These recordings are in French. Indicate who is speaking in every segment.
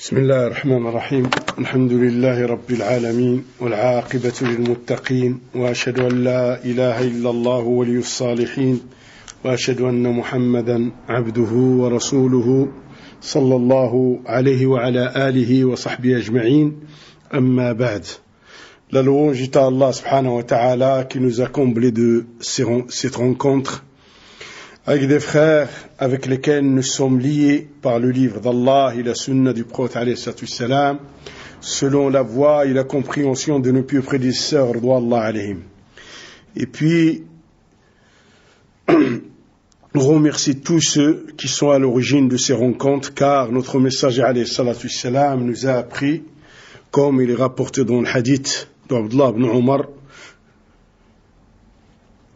Speaker 1: بسم الله الرحمن الرحيم الحمد لله رب العالمين والعاقبة للمتقين وأشهد أن لا إله إلا الله ولي الصالحين وأشهد أن محمدا عبده ورسوله صلى الله عليه وعلى آله وصحبه أجمعين أما بعد. La louange est à Allah subhanahu wa ta'ala qui nous a comblés de cette rencontre avec des frères avec lesquels nous sommes liés par le livre d'Allah et la sunna du prophète alayhi salam, selon la voie et la compréhension de nos pieux prédécesseurs radouallahu alayhim. Et puis nous remercions tous ceux qui sont à l'origine de ces rencontres, car notre messager alayhi salam nous a appris, comme il est rapporté dans le hadith d'Abdullah ibn Omar,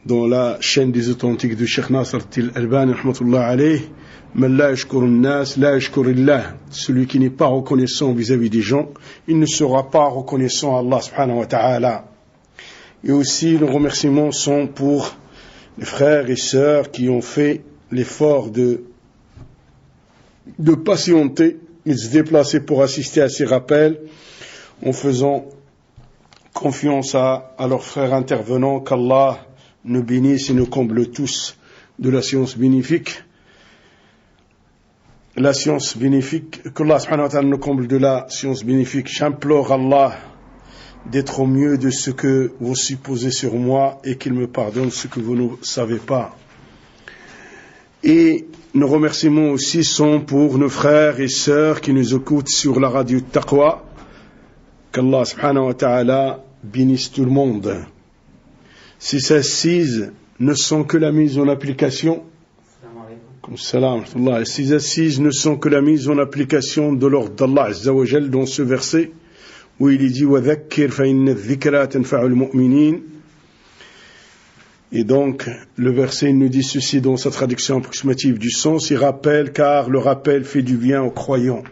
Speaker 1: dans la chaîne des authentiques de Cheikh Nasr al-Albani rahmatullah alayh, man la yashkuru an-nas la yashkuru Allah. Celui qui n'est pas reconnaissant vis-à-vis des gens, il ne sera pas reconnaissant à Allah subhanahu wa ta'ala. Et aussi nos remerciements sont pour les frères et sœurs qui ont fait l'effort de patienter et de se déplacer pour assister à ces rappels, en faisant confiance à leurs frères intervenants, qu'Allah nous bénisse et nous comble tous de la science bénéfique. La science bénéfique, qu'Allah subhanahu wa ta'ala nous comble de la science bénéfique. J'implore Allah d'être au mieux de ce que vous supposez sur moi et qu'il me pardonne ce que vous ne savez pas. Et nos remerciements aussi sont pour nos frères et sœurs qui nous écoutent sur la radio Taqwa. Qu'Allah subhanahu wa ta'ala bénisse tout le monde. Ces assises ne sont que la mise en application. Ces assises ne sont que la mise en application de l'ordre d'Allah Azza wa Jal dans ce verset où il est dit وَذَكِّرْ فَإِنَّ الذِّكْرَى تَنْفَعُ الْمُؤْمِنِينَ. Et donc le verset nous dit ceci dans sa traduction approximative du sens: il rappelle, car le rappel fait du bien aux croyants.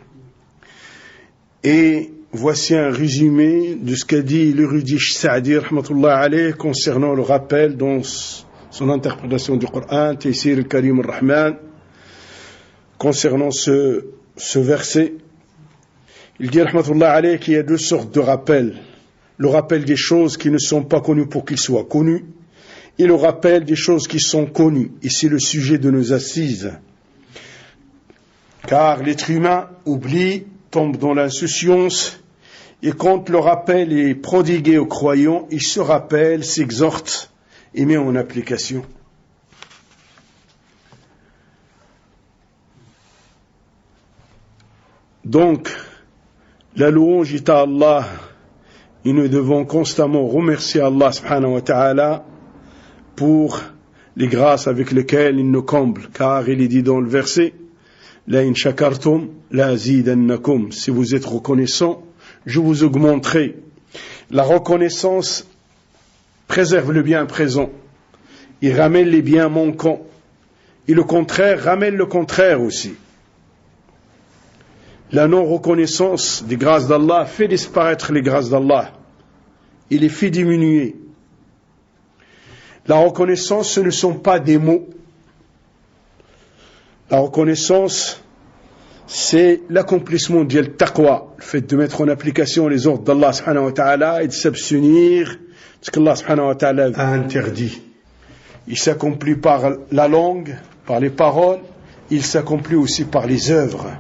Speaker 1: Et voici un résumé de ce qu'a dit l'érudit Sa'di rahmatullah alayh concernant le rappel dans son interprétation du Coran, Taysir al-Karim al-Rahman, concernant ce verset. Il dit rahmatullah alayh qu'il y a deux sortes de rappels: le rappel des choses qui ne sont pas connues pour qu'ils soient connus, et le rappel des choses qui sont connues. Et c'est le sujet de nos assises, car l'être humain oublie, tombe dans l'insouciance, et quand le rappel est prodigué aux croyants, il se rappelle, s'exhorte et met en application. Donc, la louange est à Allah, et nous devons constamment remercier Allah subhanahu wa ta'ala pour les grâces avec lesquelles il nous comble, car il est dit dans le verset: La in shakartum la zidannakum. Si vous êtes reconnaissant, je vous augmenterai. La reconnaissance préserve le bien présent, il ramène les biens manquants, et le contraire ramène le contraire aussi. La non-reconnaissance des grâces d'Allah fait disparaître les grâces d'Allah, il les fait diminuer. La reconnaissance, ce ne sont pas des mots. La reconnaissance, c'est l'accomplissement du taqwa, le fait de mettre en application les ordres d'Allah subhanahu wa ta'ala et de s'abstenir de ce qu'Allah subhanahu wa ta'ala a interdit. Il s'accomplit par la langue, par les paroles, il s'accomplit aussi par les œuvres.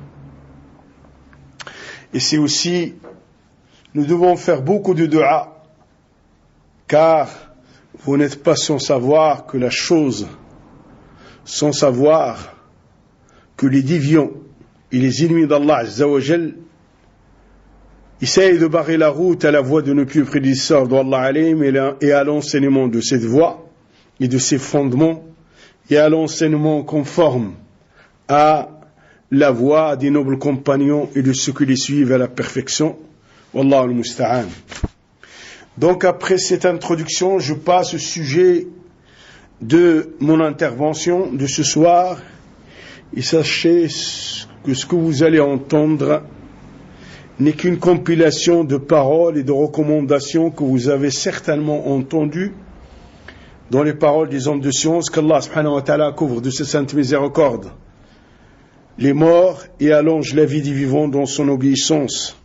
Speaker 1: Et c'est aussi, nous devons faire beaucoup de dua, car vous n'êtes pas sans savoir que la chose, sans savoir que les déviants et les ennemis d'Allah Azza wa Jal essayent de barrer la route à la voie de nos pieux prédécesseurs d'Allah alayhim et à l'enseignement de cette voie et de ses fondements et à l'enseignement conforme à la voie des nobles compagnons et de ceux qui les suivent à la perfection. Wallahu al-musta'an. Donc après cette introduction, je passe au sujet de mon intervention de ce soir. Et sachez que ce que vous allez entendre n'est qu'une compilation de paroles et de recommandations que vous avez certainement entendues dans les paroles des hommes de science qu'Allah subhanahu wa ta'ala couvre de ses saintes miséricordes. les morts et allonge la vie des vivants dans son obéissance.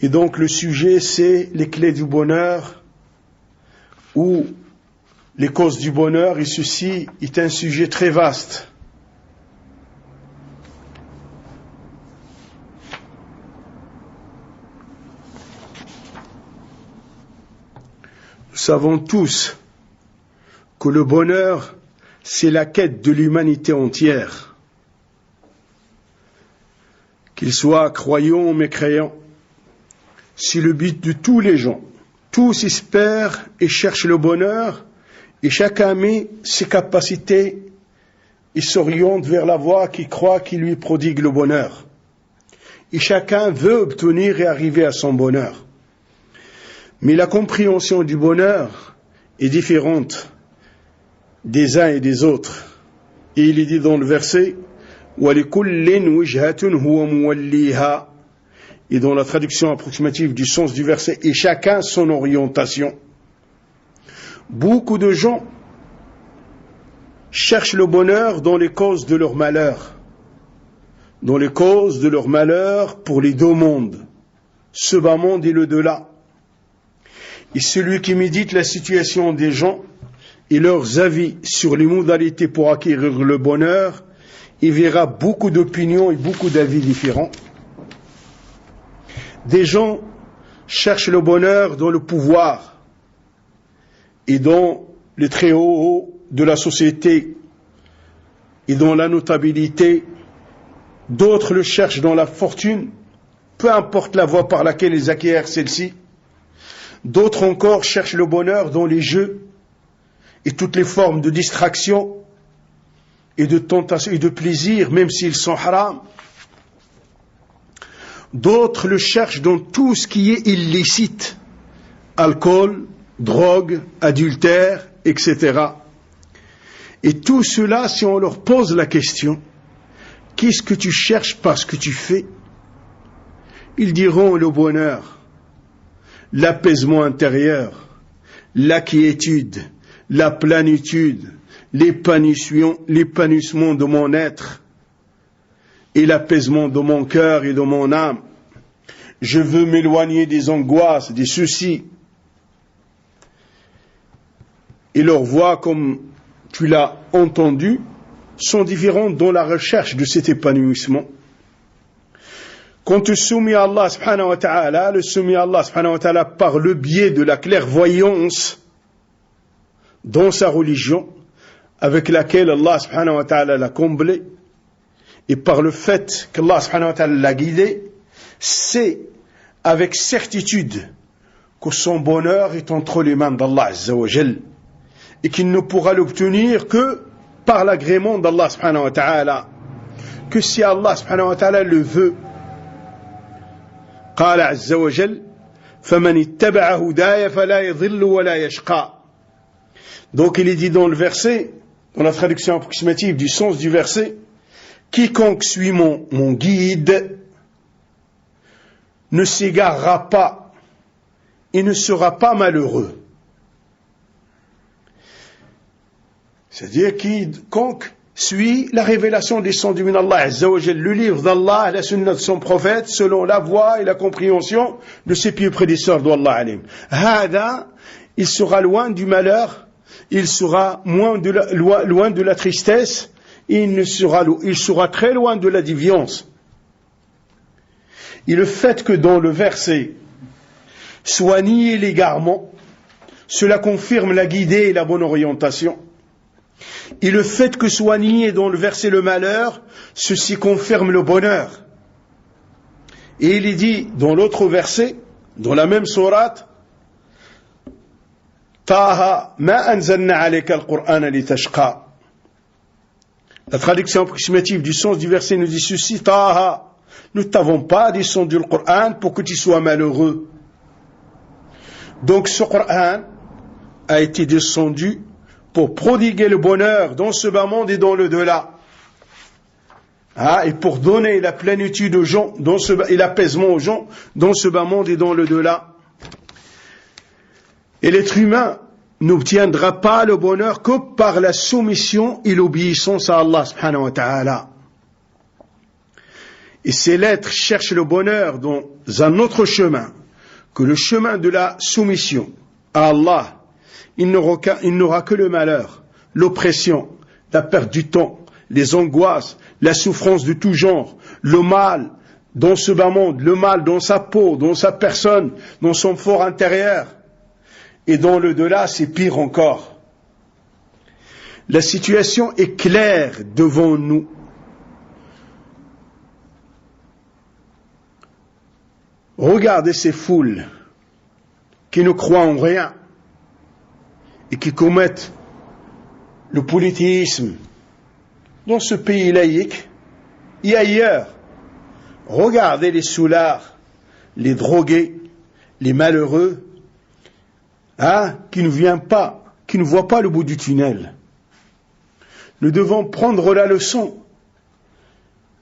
Speaker 1: Et donc le sujet, c'est les clés du bonheur ou les causes du bonheur, et ceci est un sujet très vaste. Nous savons tous que le bonheur, c'est la quête de l'humanité entière, qu'ils soient croyants ou mécréants. C'est le but de tous les gens. Tous espèrent et cherchent le bonheur, et chacun met ses capacités et s'oriente vers la voie qui croit qui lui prodigue le bonheur. Et chacun veut obtenir et arriver à son bonheur. Mais la compréhension du bonheur est différente des uns et des autres. Et il est dit dans le verset وَلِكُلٍّ وِجْهَةٌ هُوَ مُوَلِّيهَا. Et dans la traduction approximative du sens du verset, et chacun son orientation. Beaucoup de gens cherchent le bonheur dans les causes de leur malheur, dans les causes de leur malheur pour les deux mondes, ce bas monde et le delà. Et celui qui médite la situation des gens et leurs avis sur les modalités pour acquérir le bonheur, il verra beaucoup d'opinions et beaucoup d'avis différents. Des gens cherchent le bonheur dans le pouvoir et dans les très hauts de la société et dans la notabilité. D'autres le cherchent dans la fortune, peu importe la voie par laquelle ils acquièrent celle-ci. D'autres encore cherchent le bonheur dans les jeux et toutes les formes de distraction et de tentation et de plaisir, même s'ils sont haram. D'autres le cherchent dans tout ce qui est illicite, alcool, drogue, adultère, etc. Et tout cela, si on leur pose la question, qu'est-ce que tu cherches par ce que tu fais? Ils diront le bonheur, l'apaisement intérieur, la quiétude, la plénitude, l'épanouissement de mon être et l'apaisement de mon cœur et de mon âme. Je veux m'éloigner des angoisses, des soucis. Et leurs voix, comme tu l'as entendu, sont différentes dans la recherche de cet épanouissement. Quand tu soumets à Allah subhanahu wa ta'ala, le soumis à Allah subhanahu wa ta'ala par le biais de la clairvoyance dans sa religion, avec laquelle Allah subhanahu wa ta'ala l'a comblé, et par le fait qu'Allah subhanahu wa ta'ala l'a guidé, c'est avec certitude que son bonheur est entre les mains d'Allah azza wa jal, et qu'il ne pourra l'obtenir que par l'agrément d'Allah subhanahu wa ta'ala, que si Allah subhanahu wa ta'ala le veut. قال عز وجل فمن اتبع هداي فلا يضل ولا يشقى. Donc il est dit dans le verset, dans la traduction approximative du sens du verset, quiconque suit mon guide ne s'égarera pas et ne sera pas malheureux. C'est-à-dire quiconque suit la révélation descendue min Allah Azza wa Jal, le livre d'Allah, la sunna de son prophète, selon la voie et la compréhension de ses pieux prédécesseurs d'Allah alim. Hada, il sera loin du malheur, il sera loin de la tristesse, et il sera très loin de la déviance. Et le fait que dans le verset soit nié l'égarement, cela confirme la guidée et la bonne orientation. Et le fait que soit nié dans le verset le malheur, ceci confirme le bonheur. Et il est dit dans l'autre verset, dans la même sourate, Taha ma anzalna alayka al-Qur'ana litashqa. La traduction approximative du sens du verset nous dit ceci, Taha, nous ne t'avons pas descendu le Coran pour que tu sois malheureux. Donc ce Coran a été descendu pour prodiguer le bonheur dans ce bas monde et dans le delà. Et pour donner la plénitude aux gens et l'apaisement aux gens dans ce bas monde et dans le delà. Et l'être humain n'obtiendra pas le bonheur que par la soumission et l'obéissance à Allah subhanahu wa ta'ala. Et ces lettres cherchent le bonheur dans un autre chemin que le chemin de la soumission à Allah. Il n'aura que le malheur, l'oppression, la perte du temps, les angoisses, la souffrance de tout genre, le mal dans ce bas monde, le mal dans sa peau, dans sa personne, dans son fort intérieur. Et dans le delà, c'est pire encore. La situation est claire devant nous. Regardez ces foules qui ne croient en rien et qui commettent le polythéisme dans ce pays laïque et ailleurs. Regardez les soulards, les drogués, les malheureux, qui ne voient pas le bout du tunnel. Nous devons prendre la leçon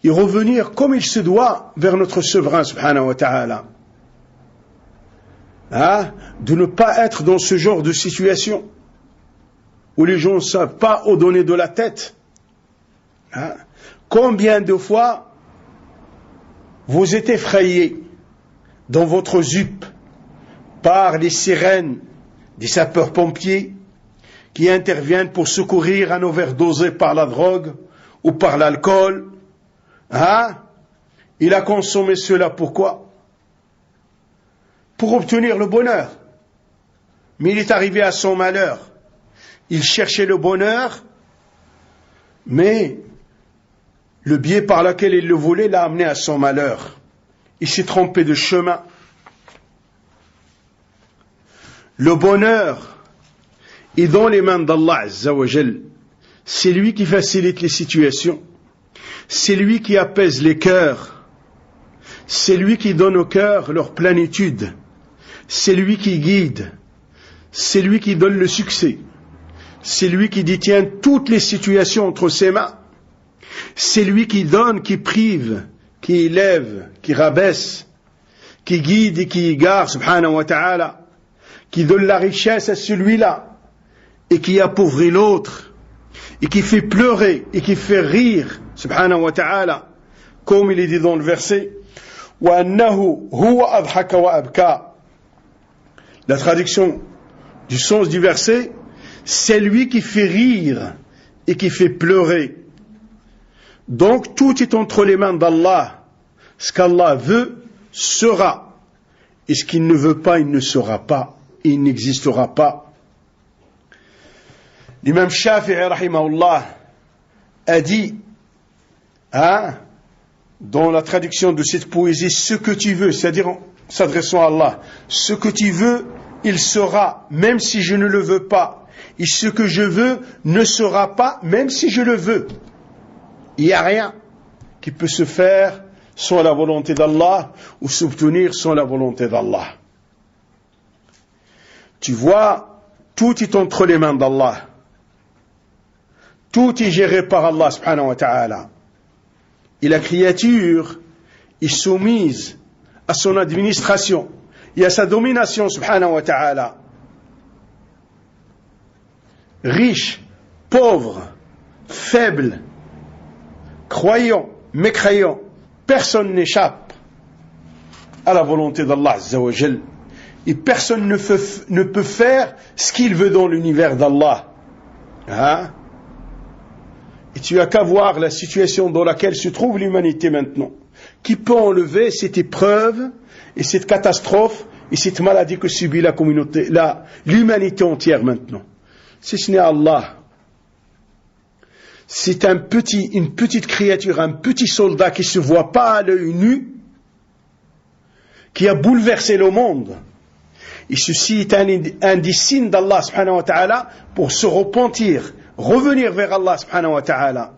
Speaker 1: et revenir comme il se doit vers notre souverain subhanahu wa ta'ala. De ne pas être dans ce genre de situation où les gens ne savent pas où donner de la tête. Combien de fois vous êtes effrayés dans votre ZUP par les sirènes des sapeurs-pompiers qui interviennent pour secourir un overdosé par la drogue ou par l'alcool. Il a consommé cela pourquoi? Pour obtenir le bonheur. Mais il est arrivé à son malheur. Il cherchait le bonheur, mais le biais par lequel il le voulait l'a amené à son malheur. Il s'est trompé de chemin. Le bonheur est dans les mains d'Allah Azza wa Jal. C'est lui qui facilite les situations. C'est lui qui apaise les cœurs. C'est lui qui donne aux cœurs leur plénitude. C'est lui qui guide. C'est lui qui donne le succès. C'est lui qui détient toutes les situations entre ses mains. C'est lui qui donne, qui prive, qui élève, qui rabaisse, qui guide et qui égare, subhanahu wa ta'ala, qui donne la richesse à celui-là et qui appauvrit l'autre et qui fait pleurer et qui fait rire, subhanahu wa ta'ala, comme il est dit dans le verset وَأَنَّهُ هُوَ أَضْحَكَ وَأَبْكَى. La traduction du sens du verset, c'est lui qui fait rire et qui fait pleurer. Donc tout est entre les mains d'Allah. Ce qu'Allah veut sera, et ce qu'il ne veut pas, il ne sera pas, il n'existera pas. L'imam Shafi'i rahimahullah a dit, dans la traduction de cette poésie, ce que tu veux, c'est-à-dire en s'adressant à Allah, ce que tu veux, il sera, même si je ne le veux pas. Et ce que je veux ne sera pas, même si je le veux. Il n'y a rien qui peut se faire sans la volonté d'Allah ou s'obtenir sans la volonté d'Allah. Tu vois, tout est entre les mains d'Allah. Tout est géré par Allah subhanahu wa ta'ala. Et la créature est soumise à son administration et à sa domination subhanahu wa ta'ala. Riche, pauvre, faible, croyant, mécréant, personne n'échappe à la volonté d'Allah Azza wa Jal. Et personne ne peut faire ce qu'il veut dans l'univers d'Allah. Et tu as qu'à voir la situation dans laquelle se trouve l'humanité maintenant. Qui peut enlever cette épreuve et cette catastrophe et cette maladie que subit la communauté, l'humanité entière maintenant? Si ce n'est Allah. C'est une petite créature, un petit soldat qui ne se voit pas à l'œil nu, qui a bouleversé le monde. Et ceci est un des signes d'Allah subhanahu wa ta'ala pour se repentir, revenir vers Allah subhanahu wa ta'ala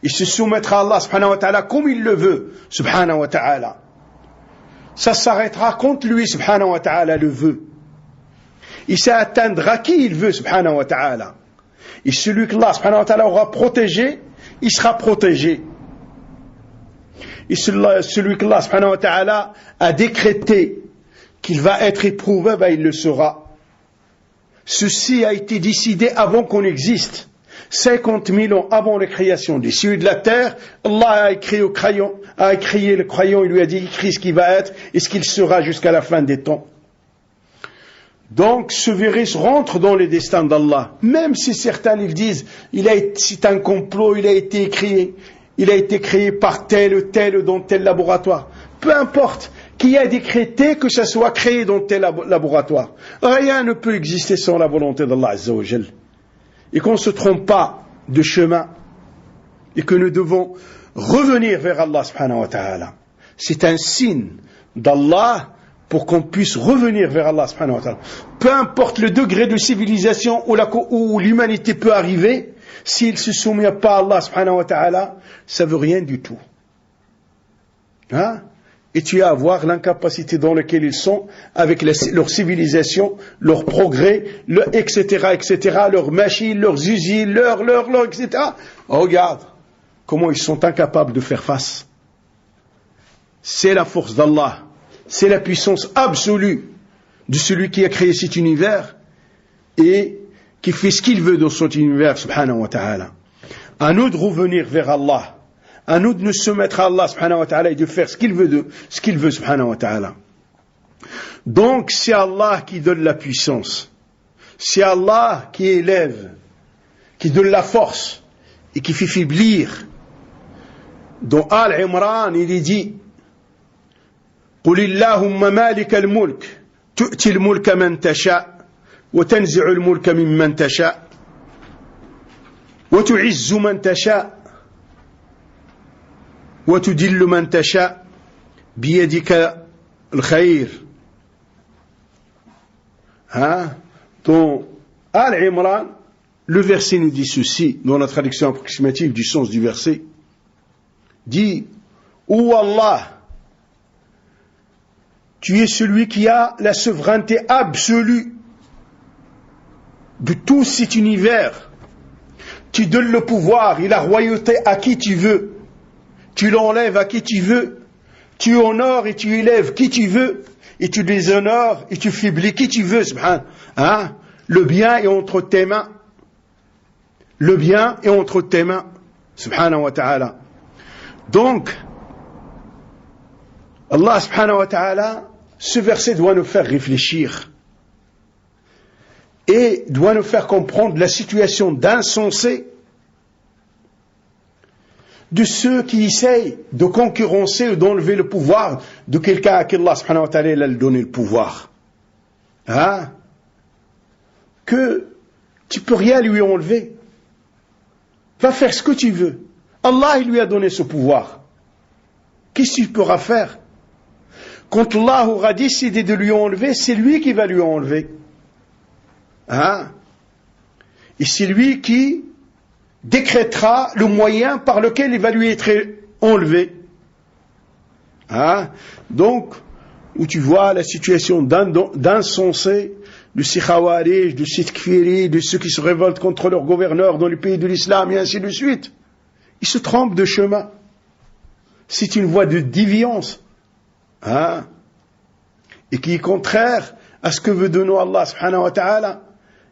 Speaker 1: et se soumettre à Allah subhanahu wa ta'ala comme il le veut subhanahu wa ta'ala. Ça s'arrêtera quand lui subhanahu wa ta'ala le veut. Et ça atteindra qui il veut subhanahu wa ta'ala. Et celui que Allah subhanahu wa ta'ala aura protégé, il sera protégé. Et celui que Allah subhanahu wa ta'ala a décrété qu'il va être éprouvé, il le sera. Ceci a été décidé avant qu'on existe. 50 000 ans avant la création des cieux et de la terre, Allah a écrit au crayon a écrit le croyant, il lui a dit, écris ce qui va être et ce qu'il sera jusqu'à la fin des temps. Donc ce virus rentre dans les destins d'Allah, même si certains ils disent, c'est un complot, il a été créé par tel ou tel dans tel laboratoire. Peu importe qui a décrété que ça soit créé dans tel laboratoire. Rien ne peut exister sans la volonté d'Allah Azza wa Jal. Et qu'on ne se trompe pas de chemin et que nous devons revenir vers Allah subhanahu wa ta'ala. C'est un signe d'Allah pour qu'on puisse revenir vers Allah subhanahu wa ta'ala. Peu importe le degré de civilisation où l'humanité peut arriver, s'il ne se soumet pas à Allah subhanahu wa ta'ala, ça ne veut rien du tout. Hein? Et tu as à voir l'incapacité dans laquelle ils sont avec leur civilisation, leur progrès, etc., leurs machines, leurs usines, etc. Regarde comment ils sont incapables de faire face. C'est la force d'Allah. C'est la puissance absolue de celui qui a créé cet univers et qui fait ce qu'il veut dans son univers, subhanahu wa ta'ala. À nous de revenir vers Allah. À nous de nous soumettre à Allah subhanahu wa ta'ala et de faire ce qu'il veut subhanahu wa ta'ala. Donc c'est Allah qui donne la puissance. C'est Allah qui élève, qui donne la force et qui fait faiblir. Dans Al-Imran, il est dit قل اللهم مالك الملك تؤتي الملك من تشاء وتنزع الملك ممن تشاء وتعز من تشاء وتدل من تشاء بيدك الخير. Dans Al-Imran, le verset nous dit ceci, dans la traduction approximative du sens du verset, dit Ô Allah, tu es celui qui a la souveraineté absolue de tout cet univers. Tu donnes le pouvoir et la royauté à qui tu veux. Tu l'enlèves à qui tu veux. Tu honores et tu élèves qui tu veux. Et tu déshonores et tu faiblis qui tu veux. Hein? Le bien est entre tes mains. Le bien est entre tes mains. Subhanahu wa ta'ala. Donc, Allah subhanahu wa ta'ala, ce verset doit nous faire réfléchir et doit nous faire comprendre la situation d'insensé de ceux qui essayent de concurrencer ou d'enlever le pouvoir de quelqu'un à qui Allah subhanahu wa ta'ala a donné le pouvoir. Hein? Que tu peux rien lui enlever. Va faire ce que tu veux. Allah, il lui a donné ce pouvoir. Qu'est-ce que tu pourras faire? Quand Allah aura décidé de lui enlever, c'est lui qui va lui enlever. Hein? Et c'est lui qui décrétera le moyen par lequel il va lui être enlevé. Hein? Donc, où tu vois la situation d'insensé de ces Khawarij, de ces Takfiri, de ceux qui se révoltent contre leur gouverneur dans les pays de l'islam et ainsi de suite. Ils se trompent de chemin. C'est une voie de déviance. Hein? Et qui est contraire à ce que veut de nous Allah subhanahu wa ta'ala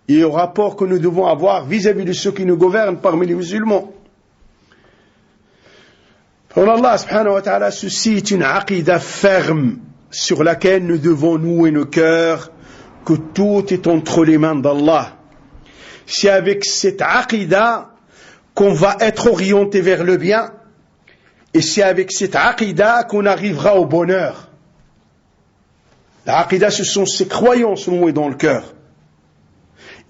Speaker 1: et au rapport que nous devons avoir vis-à-vis de ceux qui nous gouvernent parmi les musulmans. Pour Allah subhanahu wa ta'ala, ceci est une aqidah ferme sur laquelle nous devons nouer nos cœurs, que tout est entre les mains d'Allah. C'est avec cette aqidah qu'on va être orienté vers le bien, et c'est avec cette aqidah qu'on arrivera au bonheur. La aqidah, ce sont ces croyances nouées dans le cœur.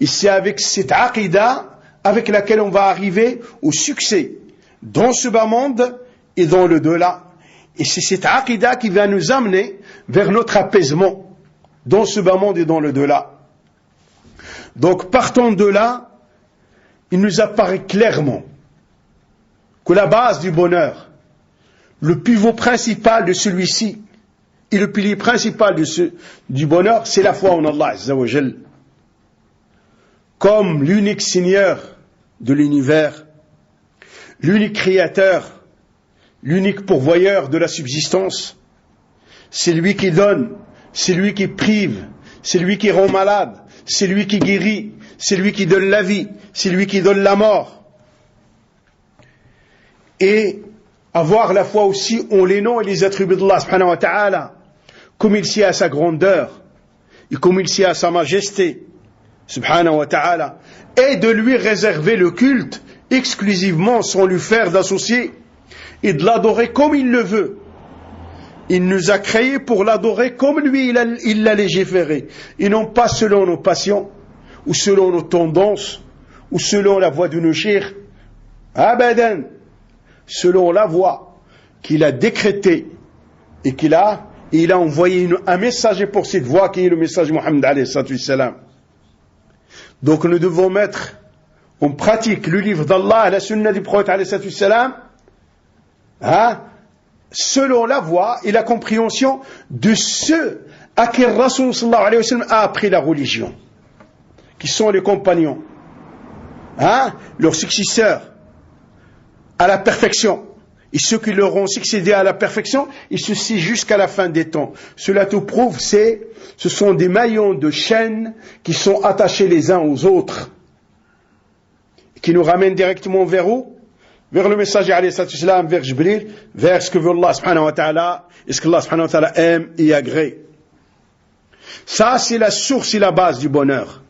Speaker 1: Et c'est avec cette aqidah avec laquelle on va arriver au succès dans ce bas monde et dans le delà. Et c'est cette aqidah qui va nous amener vers notre apaisement dans ce bas monde et dans le delà. Donc, partant de là, il nous apparaît clairement que la base du bonheur, le pivot principal de celui-ci, et le pilier principal du bonheur, c'est la foi en Allah Azza wa Jal. Comme l'unique Seigneur de l'univers, l'unique Créateur, l'unique pourvoyeur de la subsistance, c'est lui qui donne, c'est lui qui prive, c'est lui qui rend malade, c'est lui qui guérit, c'est lui qui donne la vie, c'est lui qui donne la mort. Et avoir la foi aussi en les noms et les attributs d'Allah subhanahu wa ta'ala, comme il s'y a à sa grandeur, et comme il s'y a à sa majesté, subhanahu wa ta'ala, et de lui réserver le culte exclusivement sans lui faire d'associé, et de l'adorer comme il le veut. Il nous a créés pour l'adorer comme lui il l'a légiféré, et non pas selon nos passions, ou selon nos tendances, ou selon la voie de nos chirs. Abadan, selon la voie qu'il a décrétée, et il a envoyé un messager pour cette voie qui est le message de Mohammed alayhi salam. Donc nous devons mettre en pratique le livre d'Allah, la sunna du prophète alayhi salam, selon la voie et la compréhension de ceux à qui le Rasoul sallallahu alayhi wa sallam a appris la religion, qui sont les compagnons, leurs successeurs à la perfection, et ceux qui leur ont succédé à la perfection, et ceci jusqu'à la fin des temps. Cela te prouve, ce sont des maillons de chaîne qui sont attachés les uns aux autres, qui nous ramènent directement vers où? Vers le messager alayhi salam, vers Jibril, vers ce que veut Allah subhanahu wa ta'ala, et ce que Allah subhanahu wa ta'ala aime et agrée. Ça, c'est la source et la base du bonheur.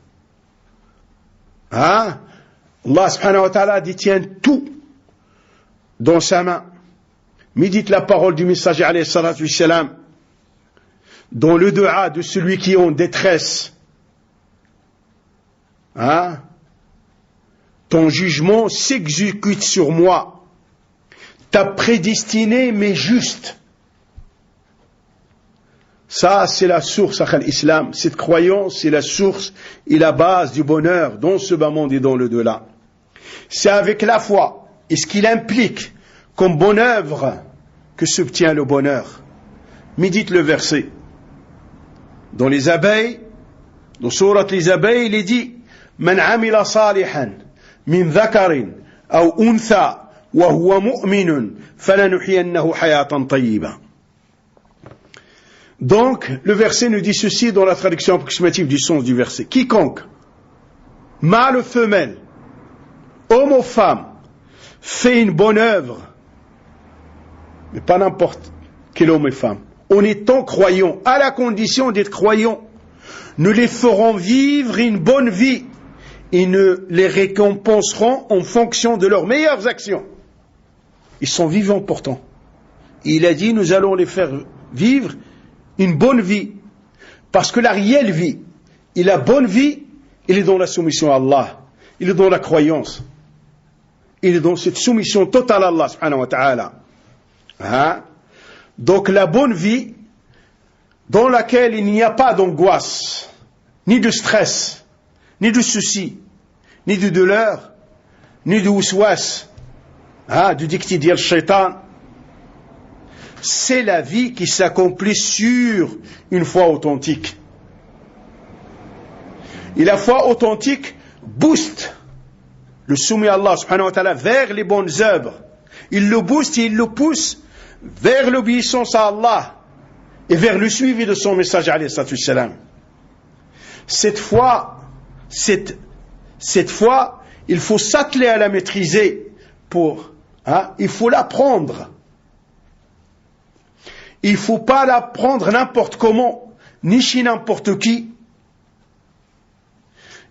Speaker 1: Allah subhanahu wa ta'ala détient tout dans sa main. Médite la parole du messager alayhi salam dans le dua de celui qui est en détresse. Ton jugement s'exécute sur moi. Ta prédestinée m'est juste. Ça, c'est la source à l'islam. Cette croyance, c'est la source et la base du bonheur dans ce bas monde et dans le delà. C'est avec la foi et ce qu'il implique comme bonne œuvre que s'obtient le bonheur. Médite le verset. Dans les abeilles, dans Surat les abeilles, il est dit Man amila salihan min dhakarin aw untha wa huwa mu'minun falanuhyiyannahu hayatan tayyiba. Donc, le verset nous dit ceci dans la traduction approximative du sens du verset. Quiconque, mâle ou femelle, homme ou femme, fait une bonne œuvre, mais pas n'importe quel homme et femme, en étant croyant, à la condition d'être croyant, nous les ferons vivre une bonne vie et nous les récompenserons en fonction de leurs meilleures actions. Ils sont vivants pourtant. Il a dit, nous allons les faire vivre une bonne vie, parce que la réelle vie et la bonne vie, il est dans la soumission à Allah, il est dans la croyance, il est dans cette soumission totale à Allah subhanahu wa ta'ala. Donc la bonne vie dans laquelle il n'y a pas d'angoisse, ni de stress, ni de souci, ni de douleur, ni de waswas, du dicté d'Il Shaitan, c'est la vie qui s'accomplit sur une foi authentique. Et la foi authentique booste le soumis à Allah subhanahu wa ta'ala vers les bonnes œuvres. Il le booste et il le pousse vers l'obéissance à Allah et vers le suivi de son message alayhi salam. Cette foi, il faut s'atteler à la maîtriser il faut l'apprendre. Il ne faut pas l'apprendre n'importe comment, ni chez n'importe qui.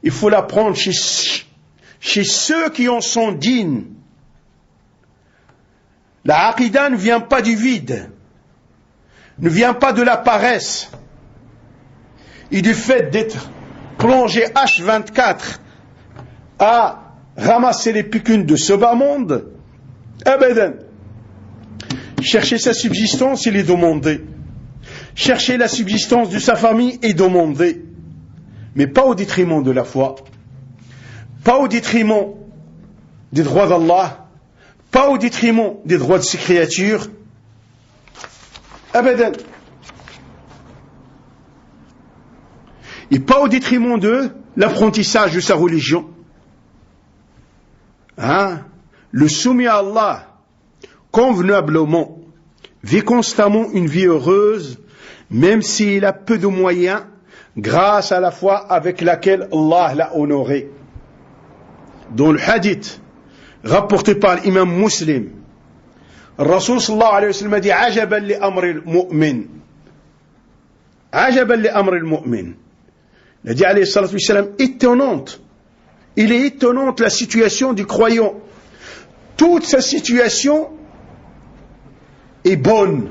Speaker 1: Il faut l'apprendre chez ceux qui en sont dignes. La aqidah ne vient pas du vide, ne vient pas de la paresse, et du fait d'être plongé H24 à ramasser les pécunes de ce bas monde. Abadan. Chercher sa subsistance, il est demandé. Chercher la subsistance de sa famille est demandé. Mais pas au détriment de la foi. Pas au détriment des droits d'Allah. Pas au détriment des droits de ses créatures. Abadan. Et pas au détriment de l'apprentissage de sa religion. Le soumis à Allah convenablement vit constamment une vie heureuse, même s'il a peu de moyens, grâce à la foi avec laquelle Allah l'a honoré. Dans le hadith rapporté par l'imam Muslim, الرسول صلى الله عليه وسلم dit عجبا لأمر المؤمن عجبا لأمر المؤمن. Il a dit عليه الصلاة والسلام étonnante, il est étonnante la situation du croyant. Toute sa situation est bonne.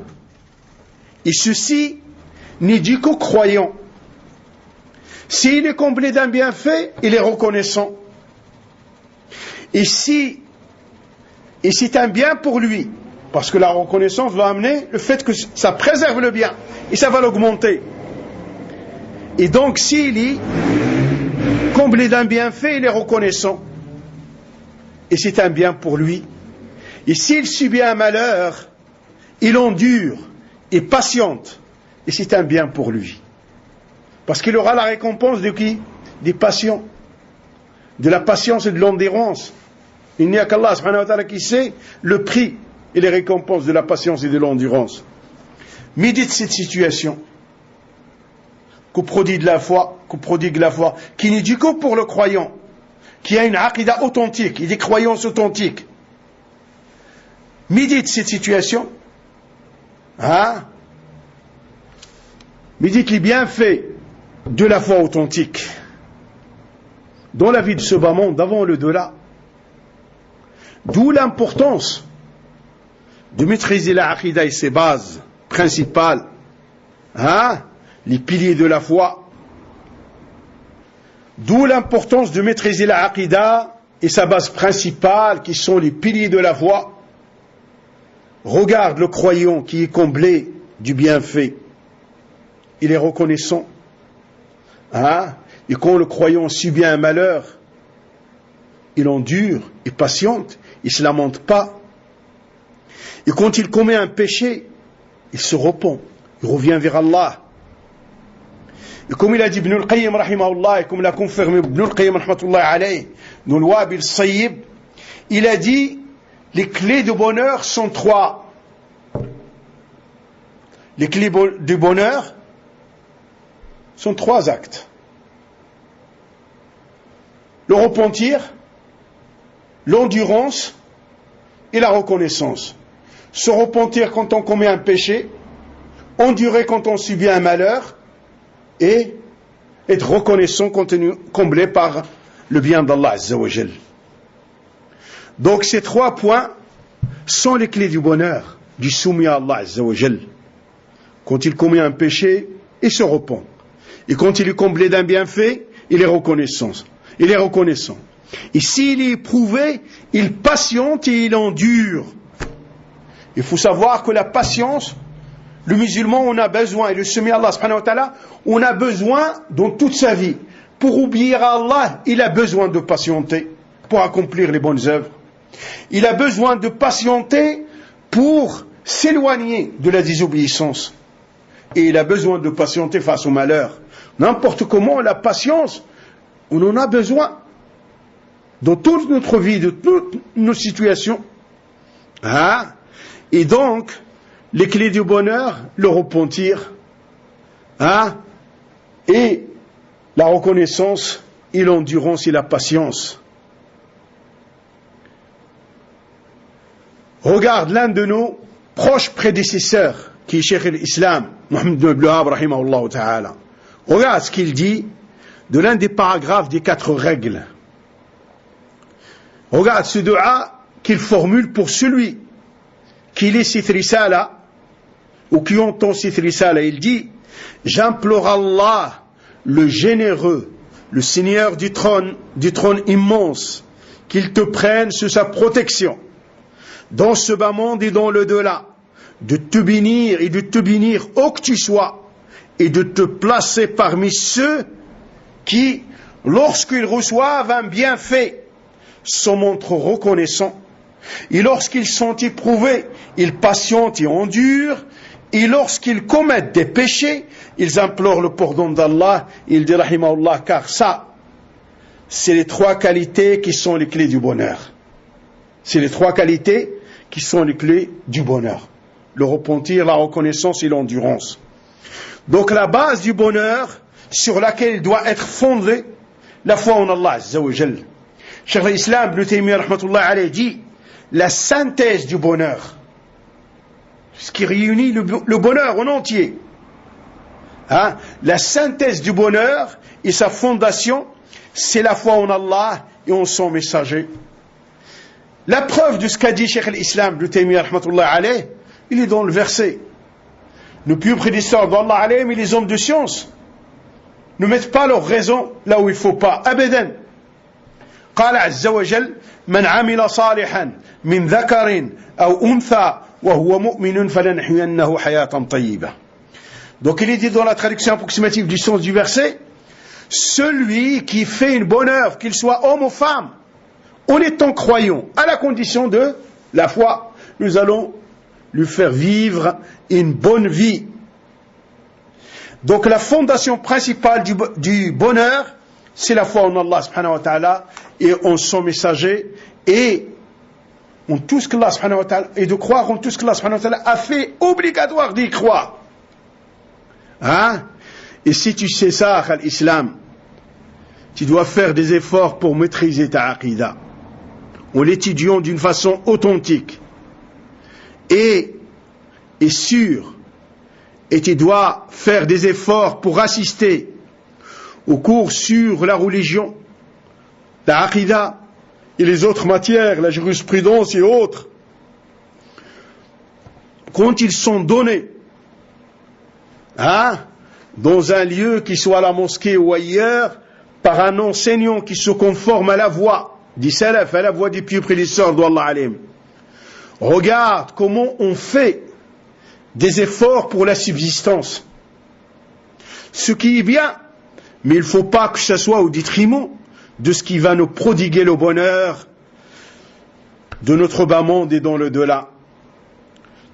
Speaker 1: Et ceci n'est dû qu'au croyant. S'il est comblé d'un bienfait, il est reconnaissant. Et si c'est un bien pour lui, parce que la reconnaissance va amener le fait que ça préserve le bien, et ça va l'augmenter. Et donc s'il est comblé d'un bienfait, il est reconnaissant. Et c'est un bien pour lui. Et s'il subit un malheur, il endure et patiente. Et c'est un bien pour lui. Parce qu'il aura la récompense de qui? Des patients. De la patience et de l'endurance. Il n'y a qu'Allah subhanahu wa ta'ala qui sait le prix et les récompenses de la patience et de l'endurance. Médite cette situation. Qu'on prodigue la foi, qui n'est du coup pour le croyant, qui a une aqida authentique, et des croyances authentiques. Médite cette situation. Médite les bienfaits de la foi authentique dans la vie de ce bas monde, d'avant le delà. D'où l'importance de maîtriser la aqida et ses bases principales, les piliers de la foi. D'où l'importance de maîtriser la aqida et sa base principale, qui sont les piliers de la foi. Regarde le croyant qui est comblé du bienfait. Il est reconnaissant. Et quand le croyant subit un malheur, il endure et patiente, il ne se lamente pas. Et quand il commet un péché, il se repent, il revient vers Allah. Et comme il a dit Ibn al-Qayyim rahimahullah, et comme l'a confirmé Ibn al-Qayyim rahmatullah alayhi, dans le Wabil Sayyib, il a dit les clés du bonheur sont trois. Les clés du bonheur sont trois actes. Le repentir, l'endurance et la reconnaissance. Se repentir quand on commet un péché, endurer quand on subit un malheur, et être reconnaissant quand on est comblé par le bien d'Allah Azza wa Jal. Donc ces trois points sont les clés du bonheur, du soumis à Allah Azza wa Jal. Quand il commet un péché, il se repent. Et quand il est comblé d'un bienfait, il est reconnaissant. Et s'il est éprouvé, il patiente et il endure. Il faut savoir que la patience, le musulman, on a besoin, et le soumis à Allah subhanahu wa ta'ala, on a besoin dans toute sa vie. Pour oublier Allah, il a besoin de patienter pour accomplir les bonnes œuvres. Il a besoin de patienter pour s'éloigner de la désobéissance. Et il a besoin de patienter face au malheur. N'importe comment, la patience, on en a besoin. Dans toute notre vie, de toutes nos situations. Et donc, les clés du bonheur, le repentir, et la reconnaissance, et l'endurance et la patience. Regarde l'un de nos proches prédécesseurs, qui est Cheikh l'Islam, Mohammed ibn Abdul Wahhab, rahimahullah ta'ala. Regarde ce qu'il dit de l'un des paragraphes des 4 règles. Regarde ce dua qu'il formule pour celui qui lit cette risala, ou qui entend cette risala. Il dit: j'implore Allah, le généreux, le Seigneur du trône immense, qu'il te prenne sous sa protection, dans ce bas monde et dans le delà, de te bénir et de te bénir où que tu sois, et de te placer parmi ceux qui, lorsqu'ils reçoivent un bienfait, se montrent reconnaissants, et lorsqu'ils sont éprouvés, ils patientent et endurent, et lorsqu'ils commettent des péchés, ils implorent le pardon d'Allah, ils disent rahimahullah, car ça, c'est les 3 qualités qui sont les clés du bonheur. C'est les 3 qualités qui sont les clés du bonheur. Le repentir, la reconnaissance et l'endurance. Donc la base du bonheur sur laquelle doit être fondée la foi en Allah Azza wa Jal. Cheikh l'Islam Ibn Taymiyyah rahmatullah alayhi dit: la synthèse du bonheur, ce qui réunit le bonheur en entier. Hein? La synthèse du bonheur et sa fondation, c'est la foi en Allah et en son messager. La preuve de ce qu'a dit Cheikh al-Islam Ibn Taymiyyah rahmatullah alayh, il est dans le verset. Nos plus prédécesseurs d'Allah alayhim et les hommes de science ne mettent pas leur raison là où il ne faut pas. Abadan. قال عز وجل من عمل صالحا من ذكر أو أنثى وهو مؤمن فلنحيينه حياة طيبة. Donc il est dit dans la traduction approximative du sens du verset, celui qui fait une bonne œuvre, qu'il soit homme ou femme, en étant croyant, à la condition de la foi, nous allons lui faire vivre une bonne vie. Donc la fondation principale du bonheur, c'est la foi en Allah subhanahu wa ta'ala et en son messager et en tout ce qu'Allah subhanahu wa ta'ala, et de croire en tout ce qu'Allah subhanahu wa ta'ala a fait obligatoire d'y croire. Hein? Et si tu sais ça, l'islam, tu dois faire des efforts pour maîtriser ta aqidah en l'étudiant d'une façon authentique et sûre, et tu dois faire des efforts pour assister aux cours sur la religion, la aqidah et les autres matières, la jurisprudence et autres, quand ils sont donnés, hein, dans un lieu qui soit la mosquée ou ailleurs, par un enseignant qui se conforme à la voie du salaf, à la voie des pieux prédécesseurs d'Allah alayhim. Regarde comment on fait des efforts pour la subsistance. Ce qui est bien, mais il ne faut pas que ce soit au détriment de ce qui va nous prodiguer le bonheur de notre bas monde et dans le delà.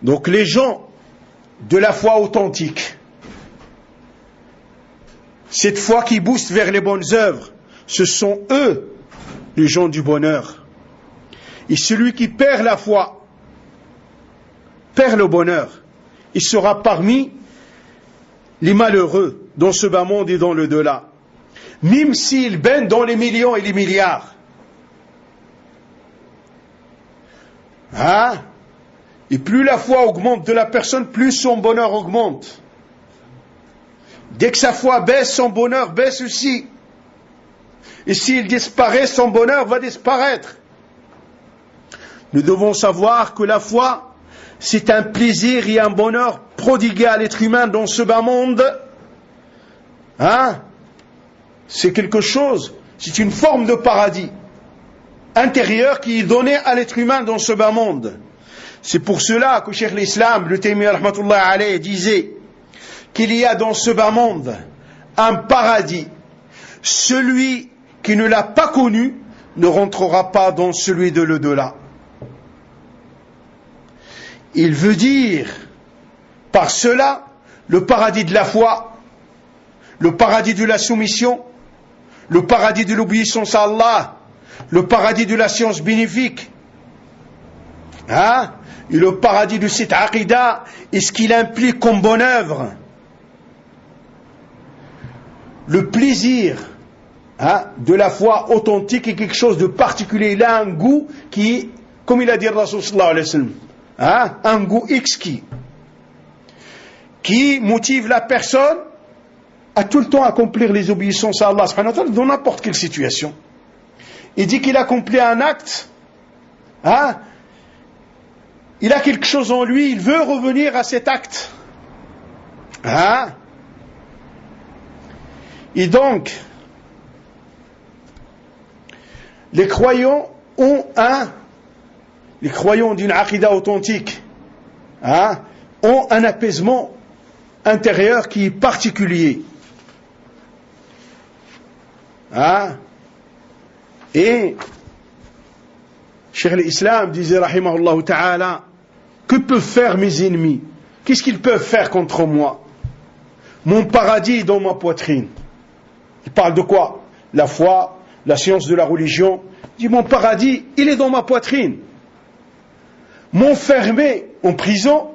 Speaker 1: Donc les gens de la foi authentique, cette foi qui booste vers les bonnes œuvres, ce sont eux les gens du bonheur. Et celui qui perd la foi, perd le bonheur. Il sera parmi les malheureux dans ce bas monde et dans le delà. Même s'il baigne dans les millions et les milliards. Hein? Et plus la foi augmente de la personne, plus son bonheur augmente. Dès que sa foi baisse, son bonheur baisse aussi. Et s'il disparaît, son bonheur va disparaître. Nous devons savoir que la foi, c'est un plaisir et un bonheur prodigué à l'être humain dans ce bas monde. Hein? C'est quelque chose, c'est une forme de paradis intérieur qui est donné à l'être humain dans ce bas monde. C'est pour cela que Cheikh l'Islam, Ibn Taymiyyah rahmatullah alayh, disait qu'il y a dans ce bas monde un paradis. Celui qui ne l'a pas connu ne rentrera pas dans celui de l'au-delà. Il veut dire par cela le paradis de la foi, le paradis de la soumission, le paradis de l'obéissance à Allah, le paradis de la science bénéfique, hein? Et le paradis de cette aqidah et ce qu'il implique comme bonne œuvre. Le plaisir, hein, de la foi authentique est quelque chose de particulier. Il a un goût qui, comme il a dit Rasul sallallahu alayhi wa sallam, hein, un goût exquis qui motive la personne à tout le temps accomplir les obéissances à Allah subhanahu wa ta'ala dans n'importe quelle situation. Il dit qu'il accomplit un acte, hein, il a quelque chose en lui, il veut revenir à cet acte. Hein? Et donc, les croyants d'une aqidah authentique, hein, ont un apaisement intérieur qui est particulier. Hein? Et Cheikh l'Islam disait rahimahullah ta'ala, que peuvent faire mes ennemis? Qu'est-ce qu'ils peuvent faire contre moi? Mon paradis est dans ma poitrine. Il parle de quoi? La foi, la science de la religion. Il dit mon paradis, il est dans ma poitrine. M'enfermer en prison,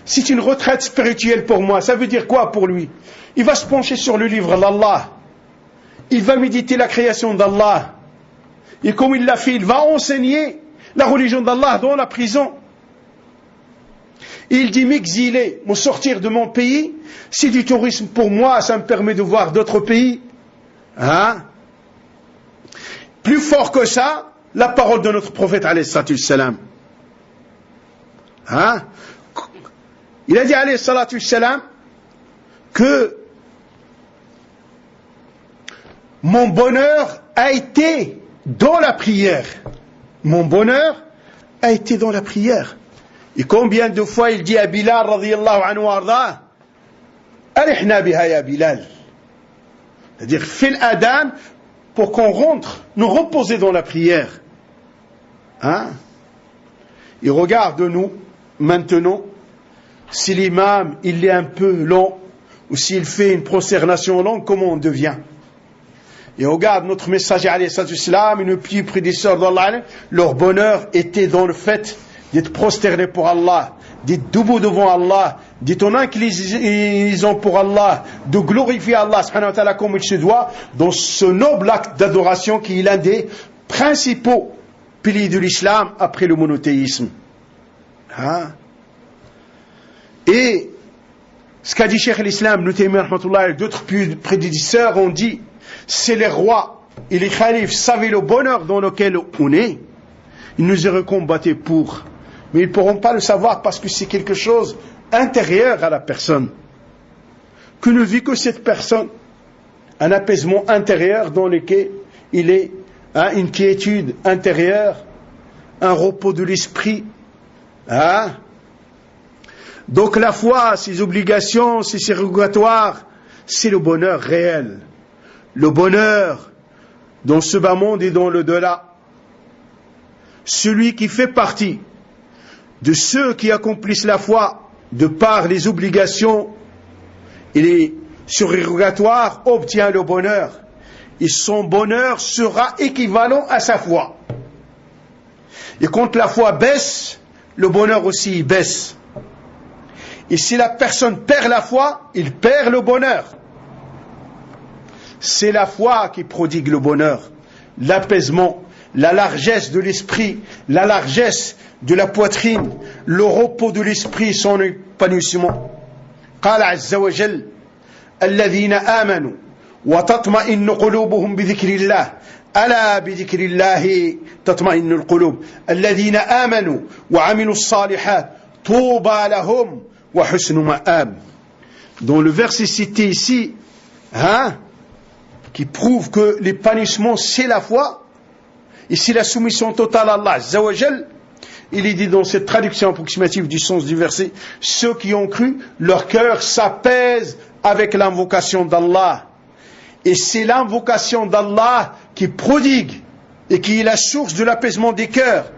Speaker 1: c'est une retraite spirituelle pour moi. Ça veut dire quoi pour lui? Il va se pencher sur le livre d'Allah. Il va méditer la création d'Allah. Et comme il l'a fait, il va enseigner la religion d'Allah dans la prison. Il dit m'exiler, me sortir de mon pays, c'est du tourisme pour moi, ça me permet de voir d'autres pays. Hein? Plus fort que ça, la parole de notre prophète alayhi salatu wassalam. Hein? Il a dit alayhi salatu wassalam que mon bonheur a été dans la prière. Mon bonheur a été dans la prière. Et combien de fois il dit à Bilal radiyallahu anhu arda, arihna biha ya Bilal. C'est-à-dire, fais l'adhan pour qu'on rentre, nous reposer dans la prière. Hein? Et regarde-nous, maintenant, si l'imam, il est un peu long, ou s'il fait une prosternation longue, comment on devient? Et regarde notre messager, alayhi salatu wassalam, et nos pieds prédécesseurs d'Allah, leur bonheur était dans le fait d'être prosterné pour Allah, d'être debout devant Allah, d'être en inclinaison pour Allah, de glorifier Allah subhanahu wa ta'ala comme il se doit, dans ce noble acte d'adoration qui est l'un des principaux piliers de l'islam après le monothéisme. Hein? Et ce qu'a dit Cheikh l'Islam, et d'autres prédécesseurs ont dit, c'est les rois et les khalifes savaient le bonheur dans lequel on est, ils nous auraient combattu pour. Mais ils ne pourront pas le savoir parce que c'est quelque chose intérieur à la personne. Que ne vit que cette personne? Un apaisement intérieur dans lequel il est, une quiétude intérieure, un repos de l'esprit. Hein? Donc la foi, ses obligations, ses surrogatoires, c'est le bonheur réel. Le bonheur dans ce bas monde et dans le delà. Celui qui fait partie de ceux qui accomplissent la foi de par les obligations et les surrogatoires obtient le bonheur. Et son bonheur sera équivalent à sa foi. Et quand la foi baisse, le bonheur aussi baisse. Et si la personne perd la foi, il perd le bonheur. C'est la foi qui prodigue le bonheur, l'apaisement, la largesse de l'esprit, la largesse de la poitrine, le repos de l'esprit, son épanouissement. قال عز وجل الذين آمنوا وتطمئن قلوبهم بذكر الله ألا بذكر الله تطمئن القلوب الذين آمنوا وعملوا الصالحات طوبى لهم وحسن مآب. Dans le verset cité ici, qui prouve que l'épanouissement c'est la foi, et c'est la soumission totale à Allah Azza wa Jal, il est dit dans cette traduction approximative du sens du verset, ceux qui ont cru, leur cœur s'apaise avec l'invocation d'Allah. Et c'est l'invocation d'Allah qui prodigue et qui est la source de l'apaisement des cœurs.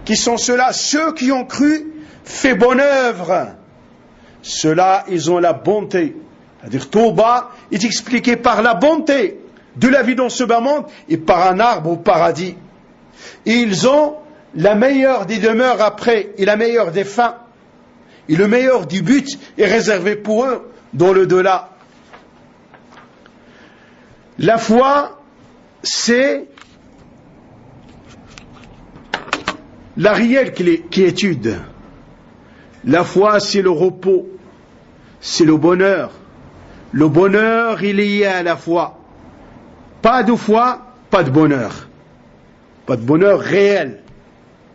Speaker 1: Qui sont ceux-là? Ceux qui ont cru, fait bonne œuvre. Ceux-là, ils ont la bonté. C'est-à-dire, Tauba est expliqué par la bonté de la vie dans ce bas monde et par un arbre au paradis. Et ils ont la meilleure des demeures après et la meilleure des fins. Et le meilleur du but est réservé pour eux dans le delà. La foi, c'est la réelle quiétude. La foi, c'est le repos, c'est le bonheur. Le bonheur, il est lié à la foi. Pas de foi, pas de bonheur. Pas de bonheur réel.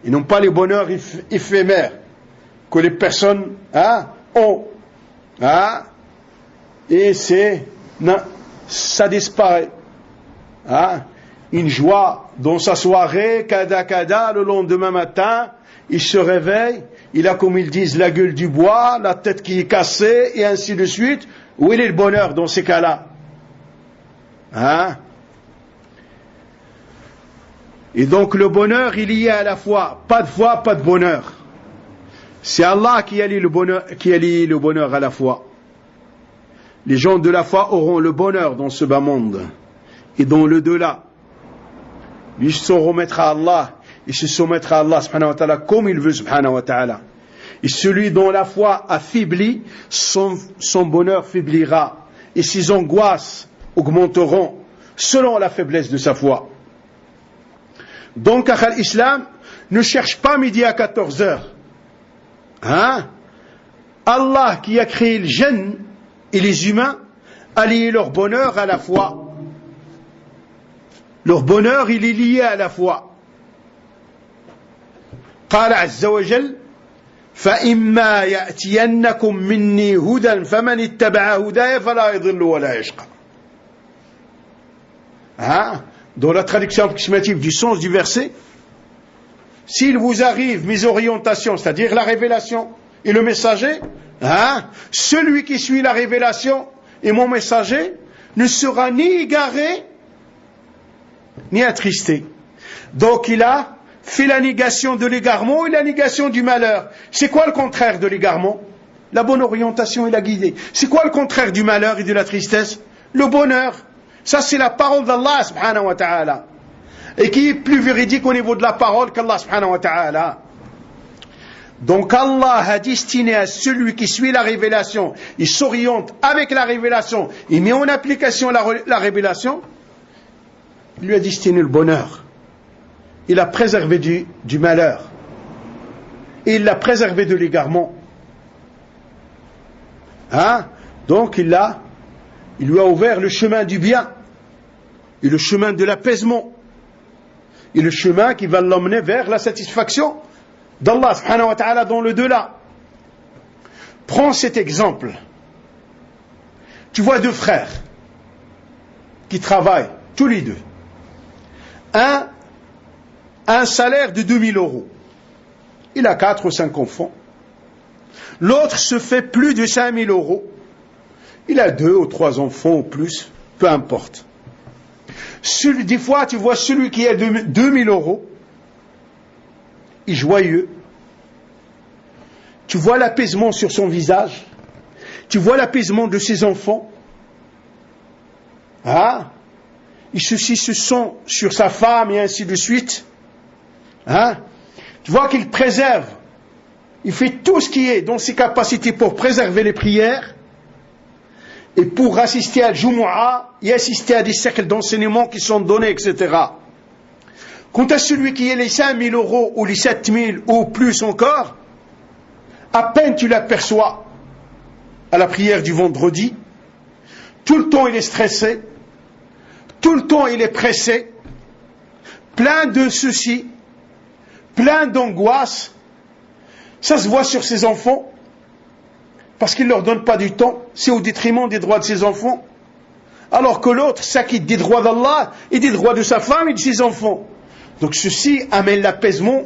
Speaker 1: Et non pas les bonheurs éphémères que les personnes ont. Et ça disparaît. Une joie dans sa soirée, kada, le lendemain matin, il se réveille, il a, comme ils disent, la gueule du bois, la tête qui est cassée, et ainsi de suite. Où est le bonheur dans ces cas-là? Et donc le bonheur, il est lié à la foi. Pas de foi, pas de bonheur. C'est Allah qui allie le bonheur à la foi. Les gens de la foi auront le bonheur dans ce bas monde et dans le delà. Ils se remettront à Allah, ils se soumettront à Allah subhanahu wa ta'ala comme il veut subhanahu wa ta'ala. Et celui dont la foi affaiblit, son bonheur faiblira. Et ses angoisses augmenteront selon la faiblesse de sa foi. Donc, l'islam ne cherche pas midi à 14h. Allah qui a créé le djinn et les humains a lié leur bonheur à la fois. Leur bonheur, il est lié à la fois. قال عز وجل فإما يأتينكم مني هدى فمن اتبع هداي فلا يضل ولا يشقى. Dans la traduction approximative du sens du verset, s'il vous arrive mes orientations, c'est-à-dire la révélation et le messager, celui qui suit la révélation et mon messager ne sera ni égaré ni attristé. Donc il a fait la négation de l'égarement et la négation du malheur. C'est quoi le contraire de l'égarement? La bonne orientation et la guidée. C'est quoi le contraire du malheur et de la tristesse? Le bonheur. Ça c'est la parole d'Allah subhanahu wa ta'ala. Et qui est plus véridique au niveau de la parole qu'Allah subhanahu wa ta'ala. Donc Allah a destiné à celui qui suit la révélation, il s'oriente avec la révélation, il met en application la révélation, il lui a destiné le bonheur. Il a préservé du malheur. Et il l'a préservé de l'égarement. Donc il lui a ouvert le chemin du bien et le chemin de l'apaisement et le chemin qui va l'emmener vers la satisfaction d'Allah subhanahu wa ta'ala dans le delà. Prends cet exemple. Tu vois deux frères qui travaillent tous les deux. Un a un salaire de 2000 €. Il a 4 ou 5 enfants. L'autre se fait plus de 5000 €. Il a 2 ou 3 enfants ou plus, peu importe. Des fois, tu vois celui qui a 2000 €, il est joyeux. Tu vois l'apaisement sur son visage. Tu vois l'apaisement de ses enfants. Et ceux-ci se sont sur sa femme et ainsi de suite. Tu vois qu'il préserve. Il fait tout ce qui est dans ses capacités pour préserver les prières et pour assister à Jumu'ah et assister à des cercles d'enseignement qui sont donnés, etc. Quant à celui qui a les 5000 € ou les 7000 ou plus encore, à peine tu l'aperçois à la prière du vendredi, tout le temps il est stressé, tout le temps il est pressé, plein de soucis, plein d'angoisse. Ça se voit sur ses enfants, parce qu'il ne leur donne pas du temps, c'est au détriment des droits de ses enfants, alors que l'autre s'acquitte des droits d'Allah et des droits de sa femme et de ses enfants. Donc ceci amène l'apaisement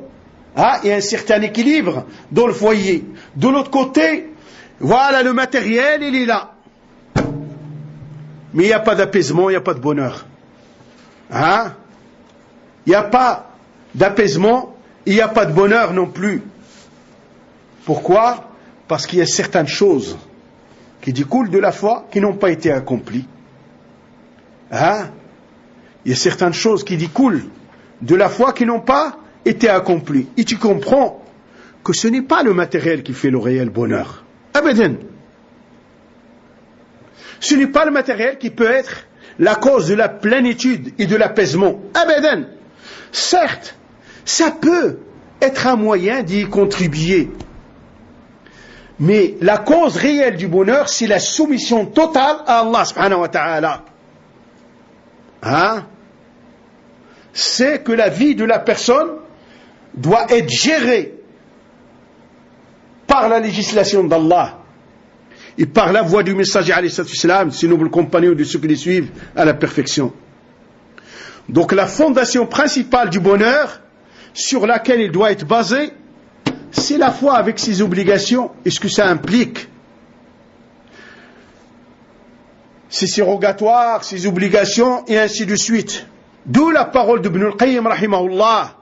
Speaker 1: et un certain équilibre dans le foyer. De l'autre côté, voilà, le matériel, il est là. Mais il n'y a pas d'apaisement, il n'y a pas de bonheur. Il n'y a pas d'apaisement, il n'y a pas de bonheur non plus. Pourquoi? Parce qu'il y a certaines choses qui découlent de la foi qui n'ont pas été accomplies. Il y a certaines choses qui découlent de la foi qui n'ont pas été accomplies. Et tu comprends que ce n'est pas le matériel qui fait le réel bonheur. Abadan. Ce n'est pas le matériel qui peut être la cause de la plénitude et de l'apaisement. Abadan. Certes, ça peut être un moyen d'y contribuer. Mais la cause réelle du bonheur, c'est la soumission totale à Allah subhanahu wa ta'ala. C'est que la vie de la personne doit être gérée par la législation d'Allah et par la voix du messager alayhi salatu wassalam, de ses nobles compagnons et de ceux qui les suivent à la perfection. Donc la fondation principale du bonheur sur laquelle il doit être basé, c'est la foi avec ses obligations et ce que ça implique. Ses surrogatoires, ses obligations et ainsi de suite. D'où la parole d'Ibn al-Qayyim rahimahullah.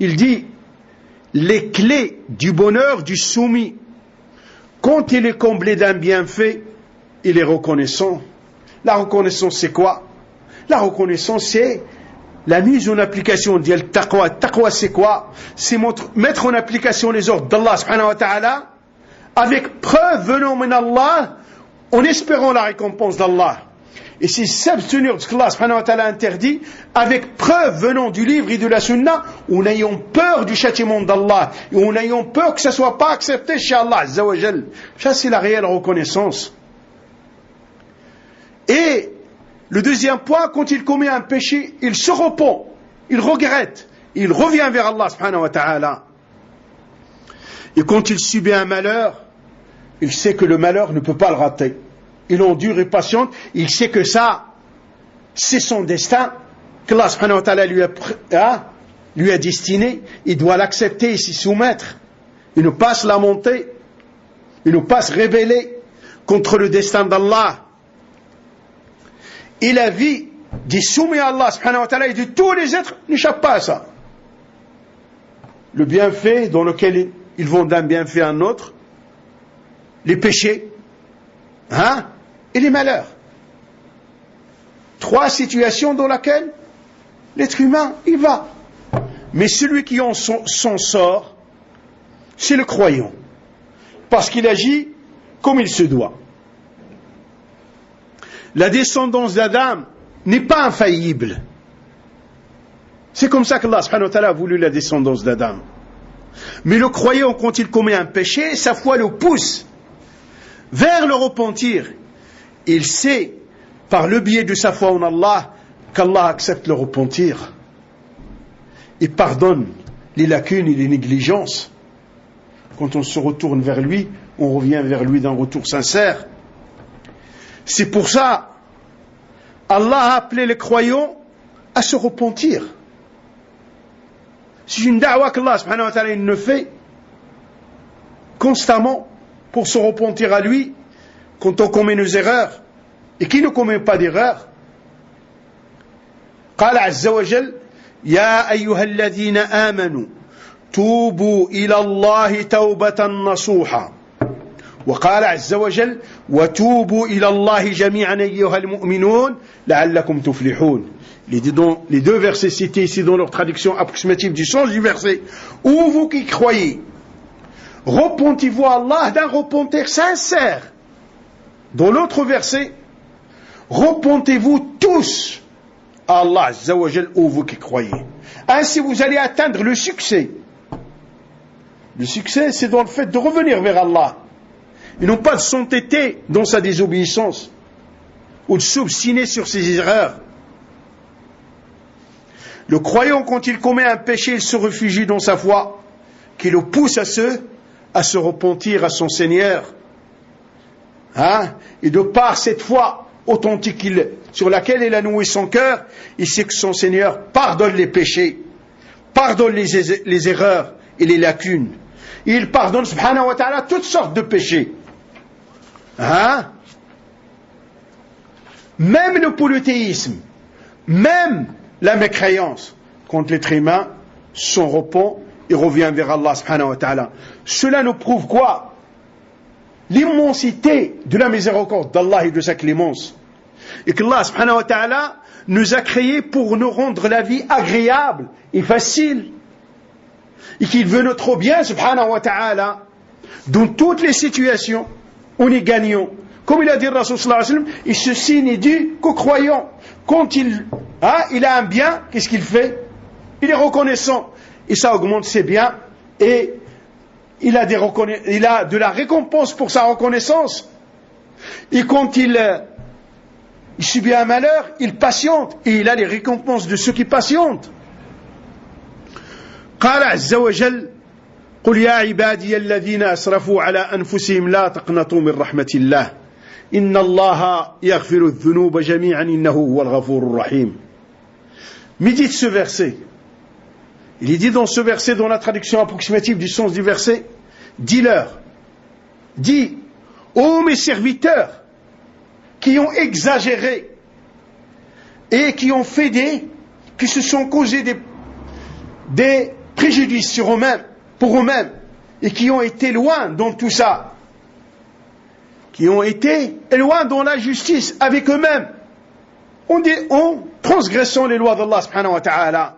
Speaker 1: Il dit, les clés du bonheur du soumis, quand il est comblé d'un bienfait, il est reconnaissant. La reconnaissance c'est quoi? La reconnaissance c'est la mise en application de taqwa. Taqwa c'est quoi? C'est mettre en application les ordres d'Allah subhanahu wa ta'ala avec preuve venant d'Allah en espérant la récompense d'Allah. et c'est s'abstenir de ce qu'Allah subhanahu wa ta'ala interdit avec preuve venant du livre et de la sunna, ou n'ayons peur du châtiment d'Allah, ou n'ayons peur que ça ne soit pas accepté chez Allah azza wa jal. Ça c'est la réelle reconnaissance. Et le deuxième point, quand il commet un péché, il se repent, il regrette, il revient vers Allah subhanahu wa ta'ala. Et quand il subit un malheur, il sait que le malheur ne peut pas le rater. Il endure et patiente, il sait que ça, c'est son destin, qu'Allah subhanahu wa ta'ala lui a destiné, il doit l'accepter et s'y soumettre. Il ne pas se lamenter, il ne pas se rébeller contre le destin d'Allah. Et la vie des soumis à Allah subhanahu wa ta'ala et de tous les êtres n'échappe pas à ça. Le bienfait dans lequel ils vont d'un bienfait à un autre, les péchés, et les malheurs. 3 situations dans lesquelles l'être humain y va. Mais celui qui en s'en sort, c'est le croyant. Parce qu'il agit comme il se doit. La descendance d'Adam n'est pas infaillible. C'est comme ça qu'Allah subhanahu wa ta'ala a voulu la descendance d'Adam. Mais le croyant, quand il commet un péché, sa foi le pousse vers le repentir. Il sait, par le biais de sa foi en Allah, qu'Allah accepte le repentir. Il pardonne les lacunes et les négligences. Quand on se retourne vers lui, on revient vers lui d'un retour sincère. C'est pour ça, Allah a appelé les croyants à se repentir. C'est une da'wa qu'Allah subhanahu wa ta'ala il ne fait constamment pour se repentir à lui quand on commet nos erreurs. Et qui ne commet pas d'erreurs? قال عز وجل يا أيها الذين آمنوا توبوا إلى الله توبة نصوحا وقال عز وجل وتوبوا إلى الله جميعا أيها المؤمنون لعلكم تفلحون. Les deux versets cités ici dans leur traduction approximative du sens du verset. Ô vous qui croyez, repentez-vous à Allah d'un repentir sincère. Dans l'autre verset, repentez-vous tous à Allah Azza wa Jal, ô vous qui croyez. Ainsi vous allez atteindre le succès. Le succès, c'est dans le fait de revenir vers Allah. Et non pas de s'entêter dans sa désobéissance ou de s'obstiner sur ses erreurs. Le croyant, quand il commet un péché, il se réfugie dans sa foi, qui le pousse à se repentir à son Seigneur. Et de par cette foi authentique sur laquelle il a noué son cœur, il sait que son Seigneur pardonne les péchés, pardonne les erreurs et les lacunes. Et il pardonne, subhanahu wa ta'ala, toutes sortes de péchés. Même le polythéisme, même la mécréance, quand l'être humain s'en repent et revient vers Allah subhanahu wa ta'ala. Cela nous prouve quoi? L'immensité de la miséricorde d'Allah et de sa clémence. Et qu'Allah subhanahu wa ta'ala nous a créés pour nous rendre la vie agréable et facile. Et qu'il veut notre bien subhanahu wa ta'ala. Dans toutes les situations, on est gagnant. Comme il a dit le Rasul sallallahu alayhi wa sallam, et ceci n'est dû qu'aux croyants. Quand il a un bien, qu'est-ce qu'il fait? Il est reconnaissant. Et ça augmente ses biens. Et il a de la récompense pour sa reconnaissance. Et quand il subit un malheur, il patiente. Et il a les récompenses de ceux qui patientent. قال عز وجل قل يا عبادي الذين أسرفوا على أنفسهم لا تقنطوا من رحمة الله إن الله يغفر الذنوب جميعا إنه هو الغفور الرحيم. Médite ce verset. Il est dit dans ce verset, dans la traduction approximative du sens du verset, dis-leur, dis, ô mes serviteurs qui ont exagéré et qui ont qui se sont causés des préjudices sur eux-mêmes, pour eux-mêmes, et qui ont été loin dans tout ça, qui ont été loin dans la justice avec eux-mêmes, en transgressant les lois d'Allah subhanahu wa ta'ala.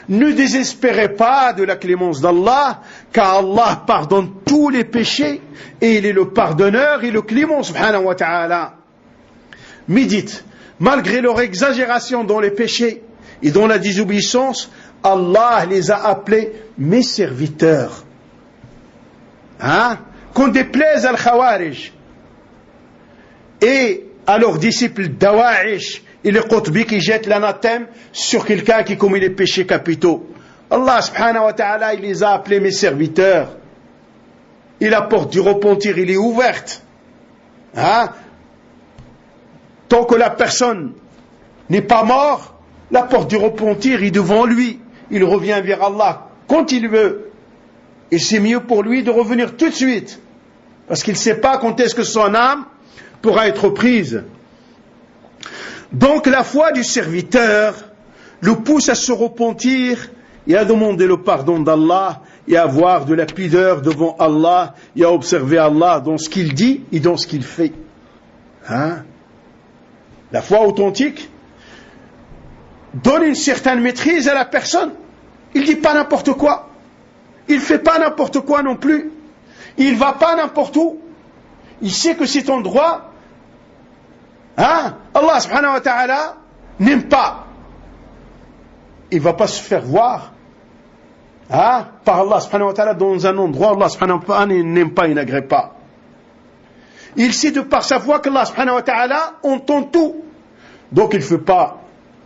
Speaker 1: Ne désespérez pas de la clémence d'Allah, car Allah pardonne tous les péchés, et il est le pardonneur et le clément subhanahu wa ta'ala. Médite malgré leur exagération dans les péchés et dans la désobéissance, Allah les a appelés mes serviteurs. Hein? Qu'on déplaise al-Khawarij et à leurs disciples Dawa'ish et les Qutbi qui jettent l'anathème sur quelqu'un qui commet les péchés capitaux. Allah subhanahu wa ta'ala, il les a appelés mes serviteurs. Et la porte du repentir, il est ouverte. Hein? Tant que la personne n'est pas morte, la porte du repentir est devant lui. Il revient vers Allah quand il veut. Et c'est mieux pour lui de revenir tout de suite. Parce qu'il ne sait pas quand est-ce que son âme pourra être prise. Donc la foi du serviteur le pousse à se repentir et à demander le pardon d'Allah et à avoir de la pudeur devant Allah et à observer Allah dans ce qu'il dit et dans ce qu'il fait. Hein? La foi authentique donne une certaine maîtrise à la personne. Il ne dit pas n'importe quoi. Il ne fait pas n'importe quoi non plus. Il ne va pas n'importe où. Il sait que cet endroit, hein, Allah subhanahu wa ta'ala n'aime pas. Il ne va pas se faire voir, hein, par Allah subhanahu wa ta'ala dans un endroit où Allah subhanahu wa ta'ala n'aime pas, il n'agrée pas. Il sait de par sa voix qu'Allah subhanahu wa ta'ala entend tout. Donc il ne fait pas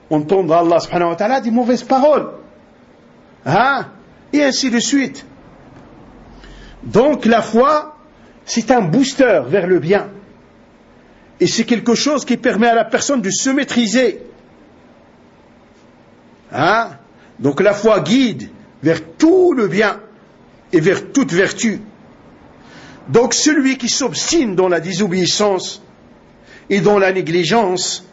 Speaker 1: entendre Allah subhanahu wa ta'ala des mauvaises paroles. Hein, et ainsi de suite. Donc la foi, c'est un booster vers le bien. Et c'est quelque chose qui permet à la personne de se maîtriser. Hein? Donc la foi guide vers tout le bien et vers toute vertu. Donc celui qui s'obstine dans la désobéissance et dans la négligence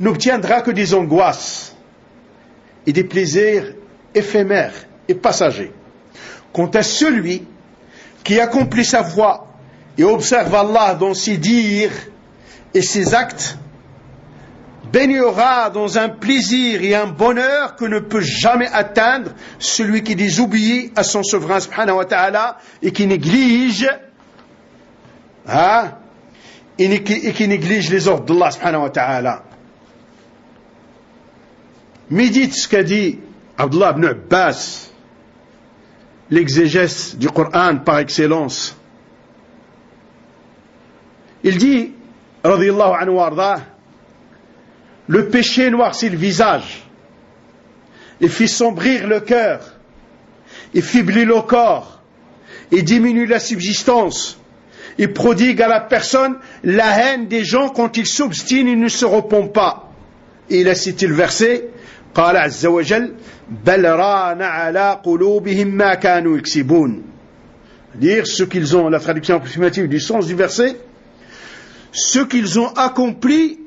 Speaker 1: n'obtiendra que des angoisses et des plaisirs éphémères et passagers. Quant à celui qui accomplit sa voie et observe Allah dans ses dires et ses actes, baignera dans un plaisir et un bonheur que ne peut jamais atteindre celui qui désobéit à son souverain subhanahu wa ta'ala et qui néglige, hein, et qui néglige les ordres d'Allah subhanahu wa ta'ala. Médite ce qu'a dit Abdullah ibn Abbas, l'exégèse du Coran par excellence. Il dit, radiyallahu anhu warda, le péché noircit le visage, et fait sombrir le cœur, et faiblit le corps, et diminue la subsistance, et prodigue à la personne la haine des gens quand ils s'obstinent et ne se repentent pas. Et il a cité le verset, قال عز وجل بل ران على قلوبهم ما كانوا يكسبون. Dire ce qu'ils ont, la traduction approximative du sens du verset, ce qu'ils ont accompli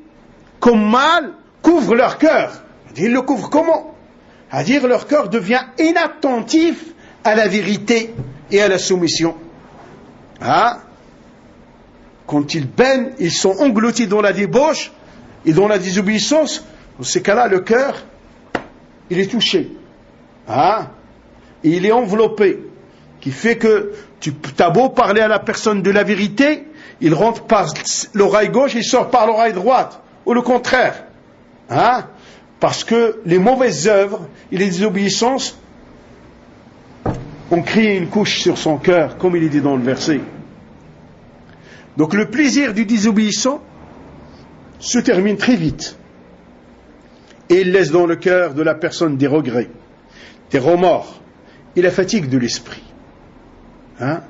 Speaker 1: comme mal couvre leur cœur. Ils le couvrent comment? À dire leur cœur devient inattentif à la vérité et à la soumission. Ah, quand ils baignent, ils sont engloutis dans la débauche et dans la désobéissance. Dans ces cas-là, le cœur, il est touché. Ah, et il est enveloppé. Qui fait que tu as beau parler à la personne de la vérité, il rentre par l'oreille gauche et sort par l'oreille droite. Ou le contraire. Hein? Parce que les mauvaises œuvres et les désobéissances ont créé une couche sur son cœur, comme il est dit dans le verset. Donc le plaisir du désobéissant se termine très vite. Et il laisse dans le cœur de la personne des regrets, des remords et la fatigue de l'esprit. Hein?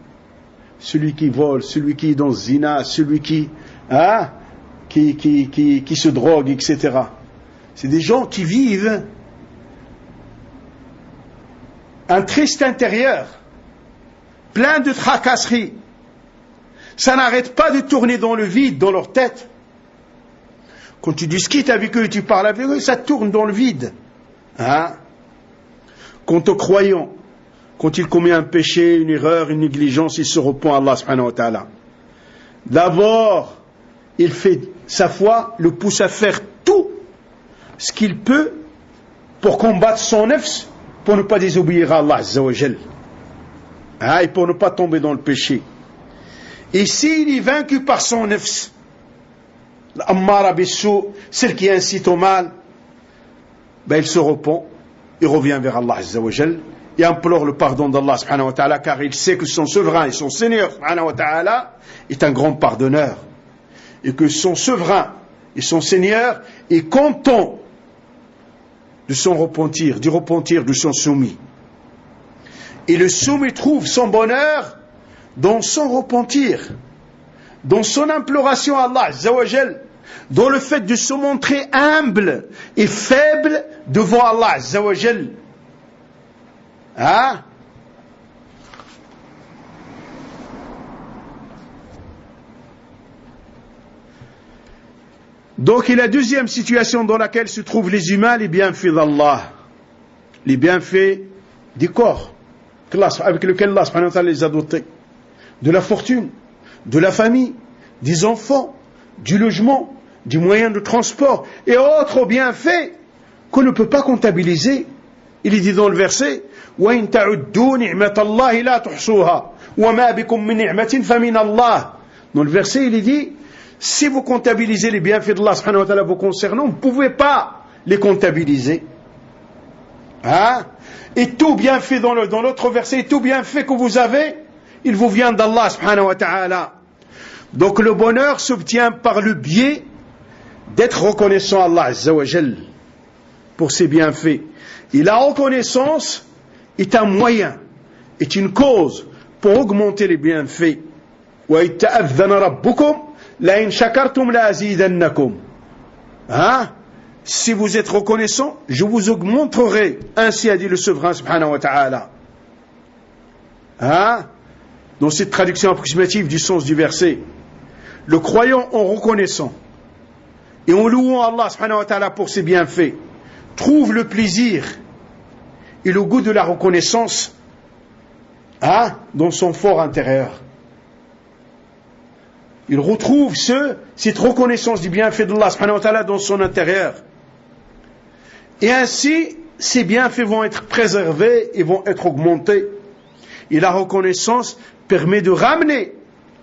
Speaker 1: Celui qui vole, celui qui est dans le zina, celui qui, hein, qui se drogue, etc. C'est des gens qui vivent un triste intérieur, plein de tracasseries. Ça n'arrête pas de tourner dans le vide, dans leur tête. Quand tu discutes avec eux et tu parles avec eux, ça tourne dans le vide. Hein? Quant aux croyants, quand il commet un péché, une erreur, une négligence, il se repent à Allah subhanahu wa ta'ala. D'abord, il fait sa foi, le pousse à faire tout ce qu'il peut pour combattre son nefs, pour ne pas désobéir à Allah azza wa jal. Et pour ne pas tomber dans le péché. Et s'il est vaincu par son nefs, l'ammara bis-sou, celle qui incite au mal, il se repent, il revient vers Allah Azza wa Jal, et implore le pardon d'Allah subhanahu wa ta'ala, car il sait que son souverain et son Seigneur subhanahu wa ta'ala est un grand pardonneur, et que son souverain et son Seigneur est content de son repentir, du repentir de son soumis. Et le soumis trouve son bonheur dans son repentir, dans son imploration à Allah Azza wa Jal, dans le fait de se montrer humble et faible devant Allah Azza wa Jal. Hein? Donc, et la deuxième situation dans laquelle se trouvent les humains, les bienfaits d'Allah, les bienfaits du corps avec lequel Allah subhanahu wa ta'ala les a dotés, de la fortune, de la famille, des enfants, du logement, du moyen de transport et autres bienfaits qu'on ne peut pas comptabiliser. Il est dit dans le verset وَإِن تَعُدُّوا نِعْمَةَ اللَّهِ لَا تُحْصُوهَا وَمَا بِكُم مِّن نِعْمَةٍ فَمِنَ اللَّهِ. Dans le verset, il est dit, si vous comptabilisez les bienfaits d'Allah subhanahu wa ta'ala vous concernant, vous ne pouvez pas les comptabiliser. Hein? Et tout bienfait dans l'autre verset, tout bienfait que vous avez, il vous vient d'Allah subhanahu wa ta'ala. Donc le bonheur s'obtient par le biais d'être reconnaissant à Allah Azza wa Jal pour ses bienfaits. Et la reconnaissance est un moyen, est une cause pour augmenter les bienfaits. وَإِذْ تَأَذَّنَ رَبُّكُمْ لَإِنْ شَكَرْتُمْ لَأَزِيدَنَّكُمْ. Hein? Si vous êtes reconnaissant, je vous augmenterai. Ainsi a dit le souverain subhanahu wa ta'ala. Hein? Dans cette traduction approximative du sens du verset, le croyant en reconnaissant et en louant Allah subhanahu wa ta'ala pour ses bienfaits trouve le plaisir et le goût de la reconnaissance dans son fort intérieur. Il retrouve cette reconnaissance du bienfait d'Allah subhanahu wa ta'ala dans son intérieur. Et ainsi, ces bienfaits vont être préservés et vont être augmentés. Et la reconnaissance permet de ramener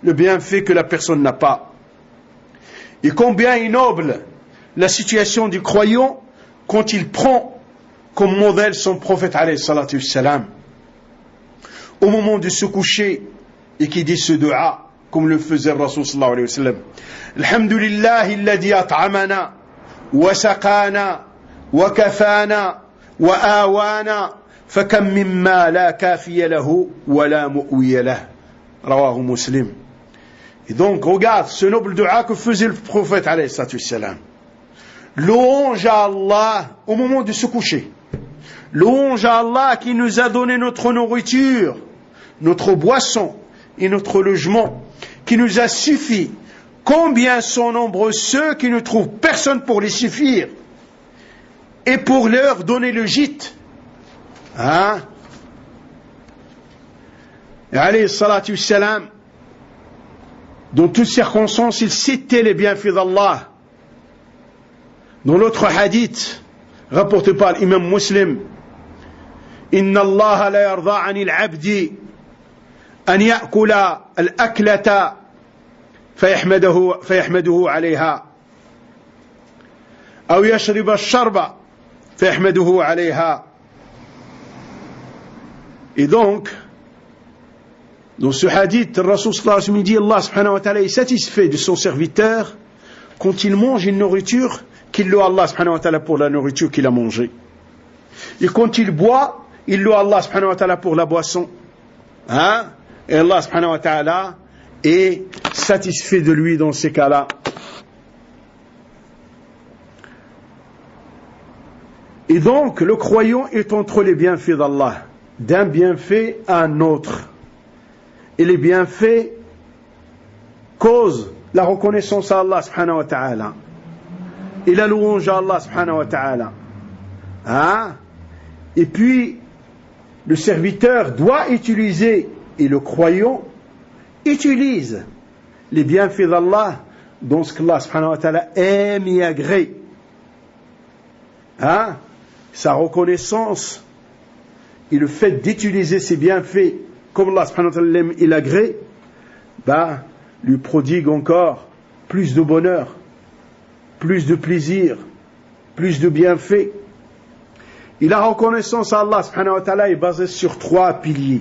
Speaker 1: le bienfait que la personne n'a pas. Et combien est noble la situation du croyant quand il prend comme modèle son prophète alayhi salatu wassalam au moment de se coucher et qui dit ce dua comme le faisait le Rasul sallallahu alayhi wa sallam. Alhamdulillahi alladhi at'amana wa saqana wa kafana wa awana fakam mimma la kafiya lahu wa la mu'wiya lahu. Rawahu Muslim. Et donc regarde ce noble dua que faisait le prophète alayhi salatu wassalam. Louange à Allah au moment de se coucher. Louange à Allah qui nous a donné notre nourriture, notre boisson et notre logement, qui nous a suffi. Combien sont nombreux ceux qui ne trouvent personne pour les suffire et pour leur donner le gîte. Hein? Et alayhi salatu wassalam, dans toutes circonstances, il citait les bienfaits d'Allah. Dans l'autre hadith, rapporté par l'imam Muslim, Inna Allah la yarda anil abdi an ya'kula al-aklata fayahmaduhu alayha aw yashriba al-sharba fayahmaduhu alayha. Et donc, dans ce hadith, le Rasul sallallahu alayhi wa sallam dit Allah subhanahu wa ta'ala est satisfait de son serviteur quand il mange une nourriture qu'il loue Allah subhanahu wa ta'ala pour la nourriture qu'il a mangée. Et quand il boit, il loue Allah subhanahu wa ta'ala pour la boisson. Hein? Et Allah subhanahu wa ta'ala est satisfait de lui dans ces cas-là. Et donc, le croyant est entre les bienfaits d'Allah, d'un bienfait à un autre. Et les bienfaits causent la reconnaissance à Allah subhanahu wa ta'ala et la louange à Allah subhanahu wa ta'ala. Hein? Et puis, le serviteur doit utiliser, et le croyant utilise les bienfaits d'Allah dans ce qu'Allah subhanahu wa ta'ala aime et agrée. Hein? Sa reconnaissance et le fait d'utiliser ses bienfaits comme Allah subhanahu wa ta'ala l'aime et l'agrée, lui prodigue encore plus de bonheur plus de plaisir, plus de bienfaits. Et la reconnaissance à Allah subhanahu wa ta'ala est basée sur 3 piliers.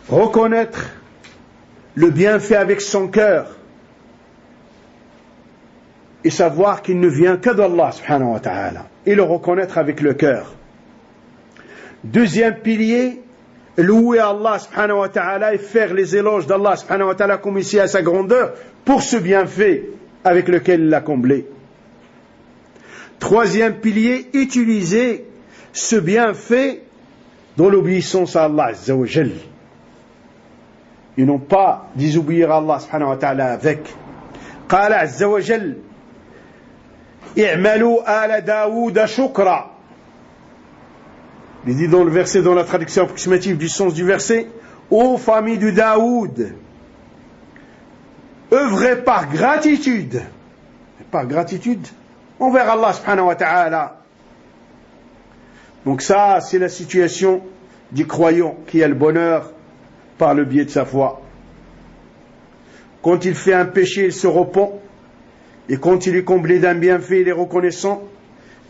Speaker 1: Reconnaître le bienfait avec son cœur et savoir qu'il ne vient que d'Allah subhanahu wa ta'ala, et le reconnaître avec le cœur. Deuxième pilier, louer Allah subhanahu wa ta'ala et faire les éloges d'Allah subhanahu wa ta'ala comme ici à sa grandeur pour ce bienfait avec lequel il l'a comblé. Troisième pilier, utiliser ce bienfait dans l'obéissance à Allah azza wa jal. Ils n'ont pas désobéir à Allah subhanahu wa ta'ala avec. قال عز وجل اعملوا آل داود شكرا. Il dit dans le verset, dans la traduction approximative du sens du verset, ô famille de Daoud, œuvrez par gratitude envers Allah subhanahu wa ta'ala. Donc ça, c'est la situation du croyant qui a le bonheur par le biais de sa foi. Quand il fait un péché, il se repent, et quand il est comblé d'un bienfait, il est reconnaissant,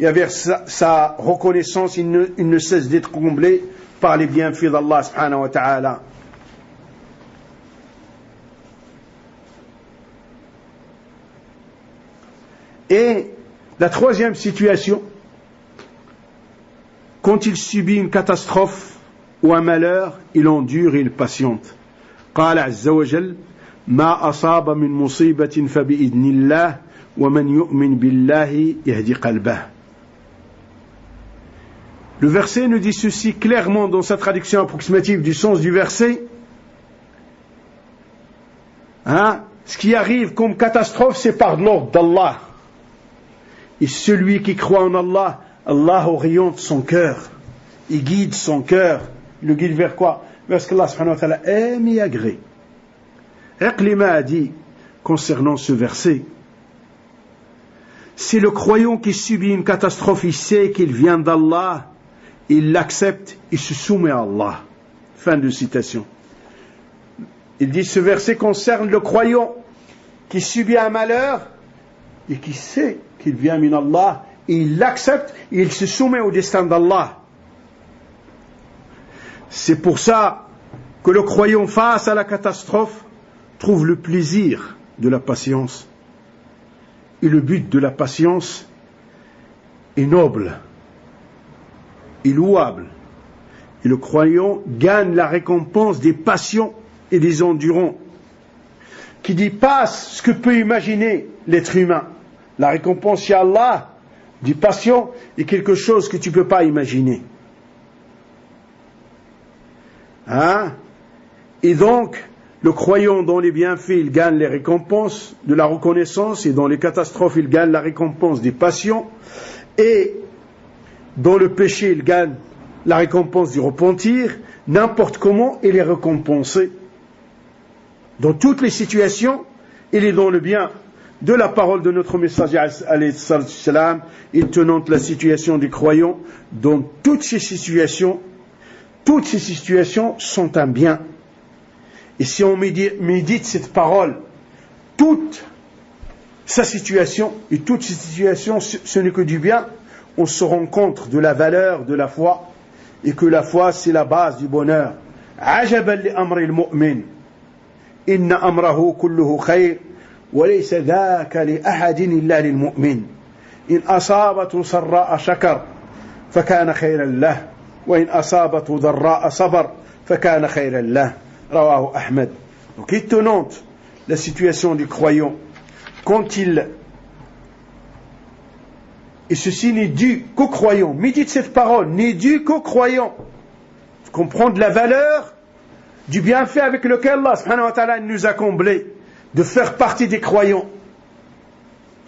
Speaker 1: et avec sa reconnaissance, il ne cesse d'être comblé par les bienfaits d'Allah subhanahu wa ta'ala. Et la troisième situation, quand il subit une catastrophe ou un malheur, il endure et il patiente. قال عز وجل ما أصاب من مصيبة فبإذن الله ومن يؤمن بالله يهدي قلبه. Le verset nous dit ceci clairement dans sa traduction approximative du sens du verset. Ce qui arrive comme catastrophe, c'est par l'ordre d'Allah. Et celui qui croit en Allah, Allah oriente son cœur. Il guide son cœur. Il le guide vers quoi? Vers ce qu'Allah subhanahu wa ta'ala aime et agrée. Iqlima a dit concernant ce verset, si le croyant qui subit une catastrophe, il sait qu'il vient d'Allah, il l'accepte, il se soumet à Allah. Fin de citation. Il dit ce verset concerne le croyant qui subit un malheur et qui sait qu'il vient min Allah, et il l'accepte et il se soumet au destin d'Allah. C'est pour ça que le croyant face à la catastrophe trouve le plaisir de la patience. Et le but de la patience est noble et louable. Et le croyant gagne la récompense des patients et des endurants, qui dépasse ce que peut imaginer l'être humain. La récompense chez Allah du patient est quelque chose que tu ne peux pas imaginer. Et donc, le croyant dans les bienfaits, il gagne les récompenses de la reconnaissance, et dans les catastrophes, il gagne la récompense des patients, et dans le péché, il gagne la récompense du repentir. N'importe comment, il est récompensé. Dans toutes les situations, il est dans le bien. De la parole de notre messager alayhi salam, il tenante la situation des croyants. Dans toutes ces situations sont un bien. Et si on médite cette parole, toute sa situation, et toutes ces situations, ce n'est que du bien, on se rend compte de la valeur de la foi, et que la foi, c'est la base du bonheur. عجبا لأمر المؤمن إن أمره كله خير وليس ذاك لأحد إلا للمؤمن إن أصابته سراء شكر فكان خيرا له وإن أصابته ضراء صبر فكان خيرا له رواه أحمد. Donc il tenante la situation du croyant quand et ceci n'est dû qu'aux croyants. Médite cette parole, n'est dû qu'aux croyants. Comprendre la valeur du bienfait avec lequel Allah subhanahu wa ta'ala nous a comblés, de faire partie des croyants.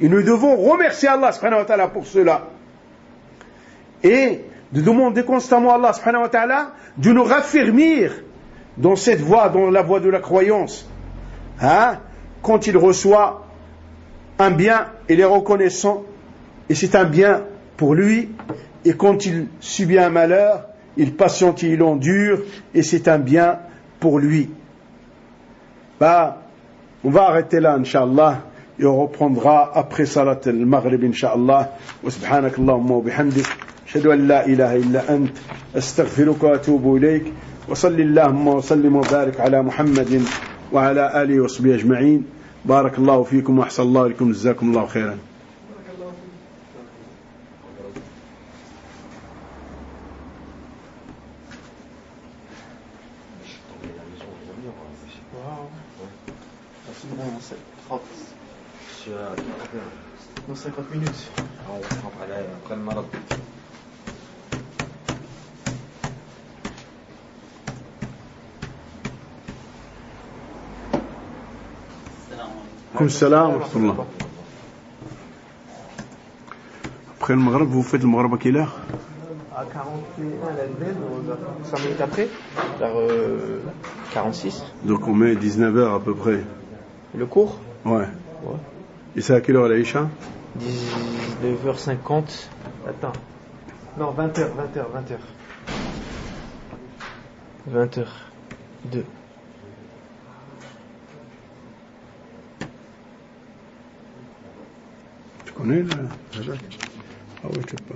Speaker 1: Et nous devons remercier Allah subhanahu wa ta'ala pour cela. Et de demander constamment à Allah subhanahu wa ta'ala de nous raffermir dans cette voie, dans la voie de la croyance. Quand il reçoit un bien, il est reconnaissant, et c'est un bien pour lui, et quand il subit un malheur, il patiente et il endure, et c'est un bien pour lui. On va arrêter là, Inch'Allah, et on reprendra après Salat al-Maghrib, Inch'Allah. Wa subhanak Allahumma wa bihamdik. Ashhadu an la ilaha illa ant. Astaghfiruka wa atubu ilayk. Wa salli Allahumma wa sallim wa barik ala Muhammadin wa ala alihi wa sahbihi ajma'in. Barakallahu fikum wa ahsanallahu ilaykum. Jazakumullahu khairan.
Speaker 2: Dans 50 minutes. Après le Maroc.
Speaker 1: Salam wa rahmatullah. Après le Maghreb, vous faites le Maghreb à quelle heure?
Speaker 2: À 41 la nouvelle, 5 minutes après, vers 46.
Speaker 1: Donc on met 19h à peu près.
Speaker 2: Le cours?
Speaker 1: Ouais. Et c'est à quelle heure l'Aïcha?
Speaker 2: 19h50. Attends. Non, 20h. 20h2.
Speaker 1: Tu connais là? Ah ouais, je sais pas.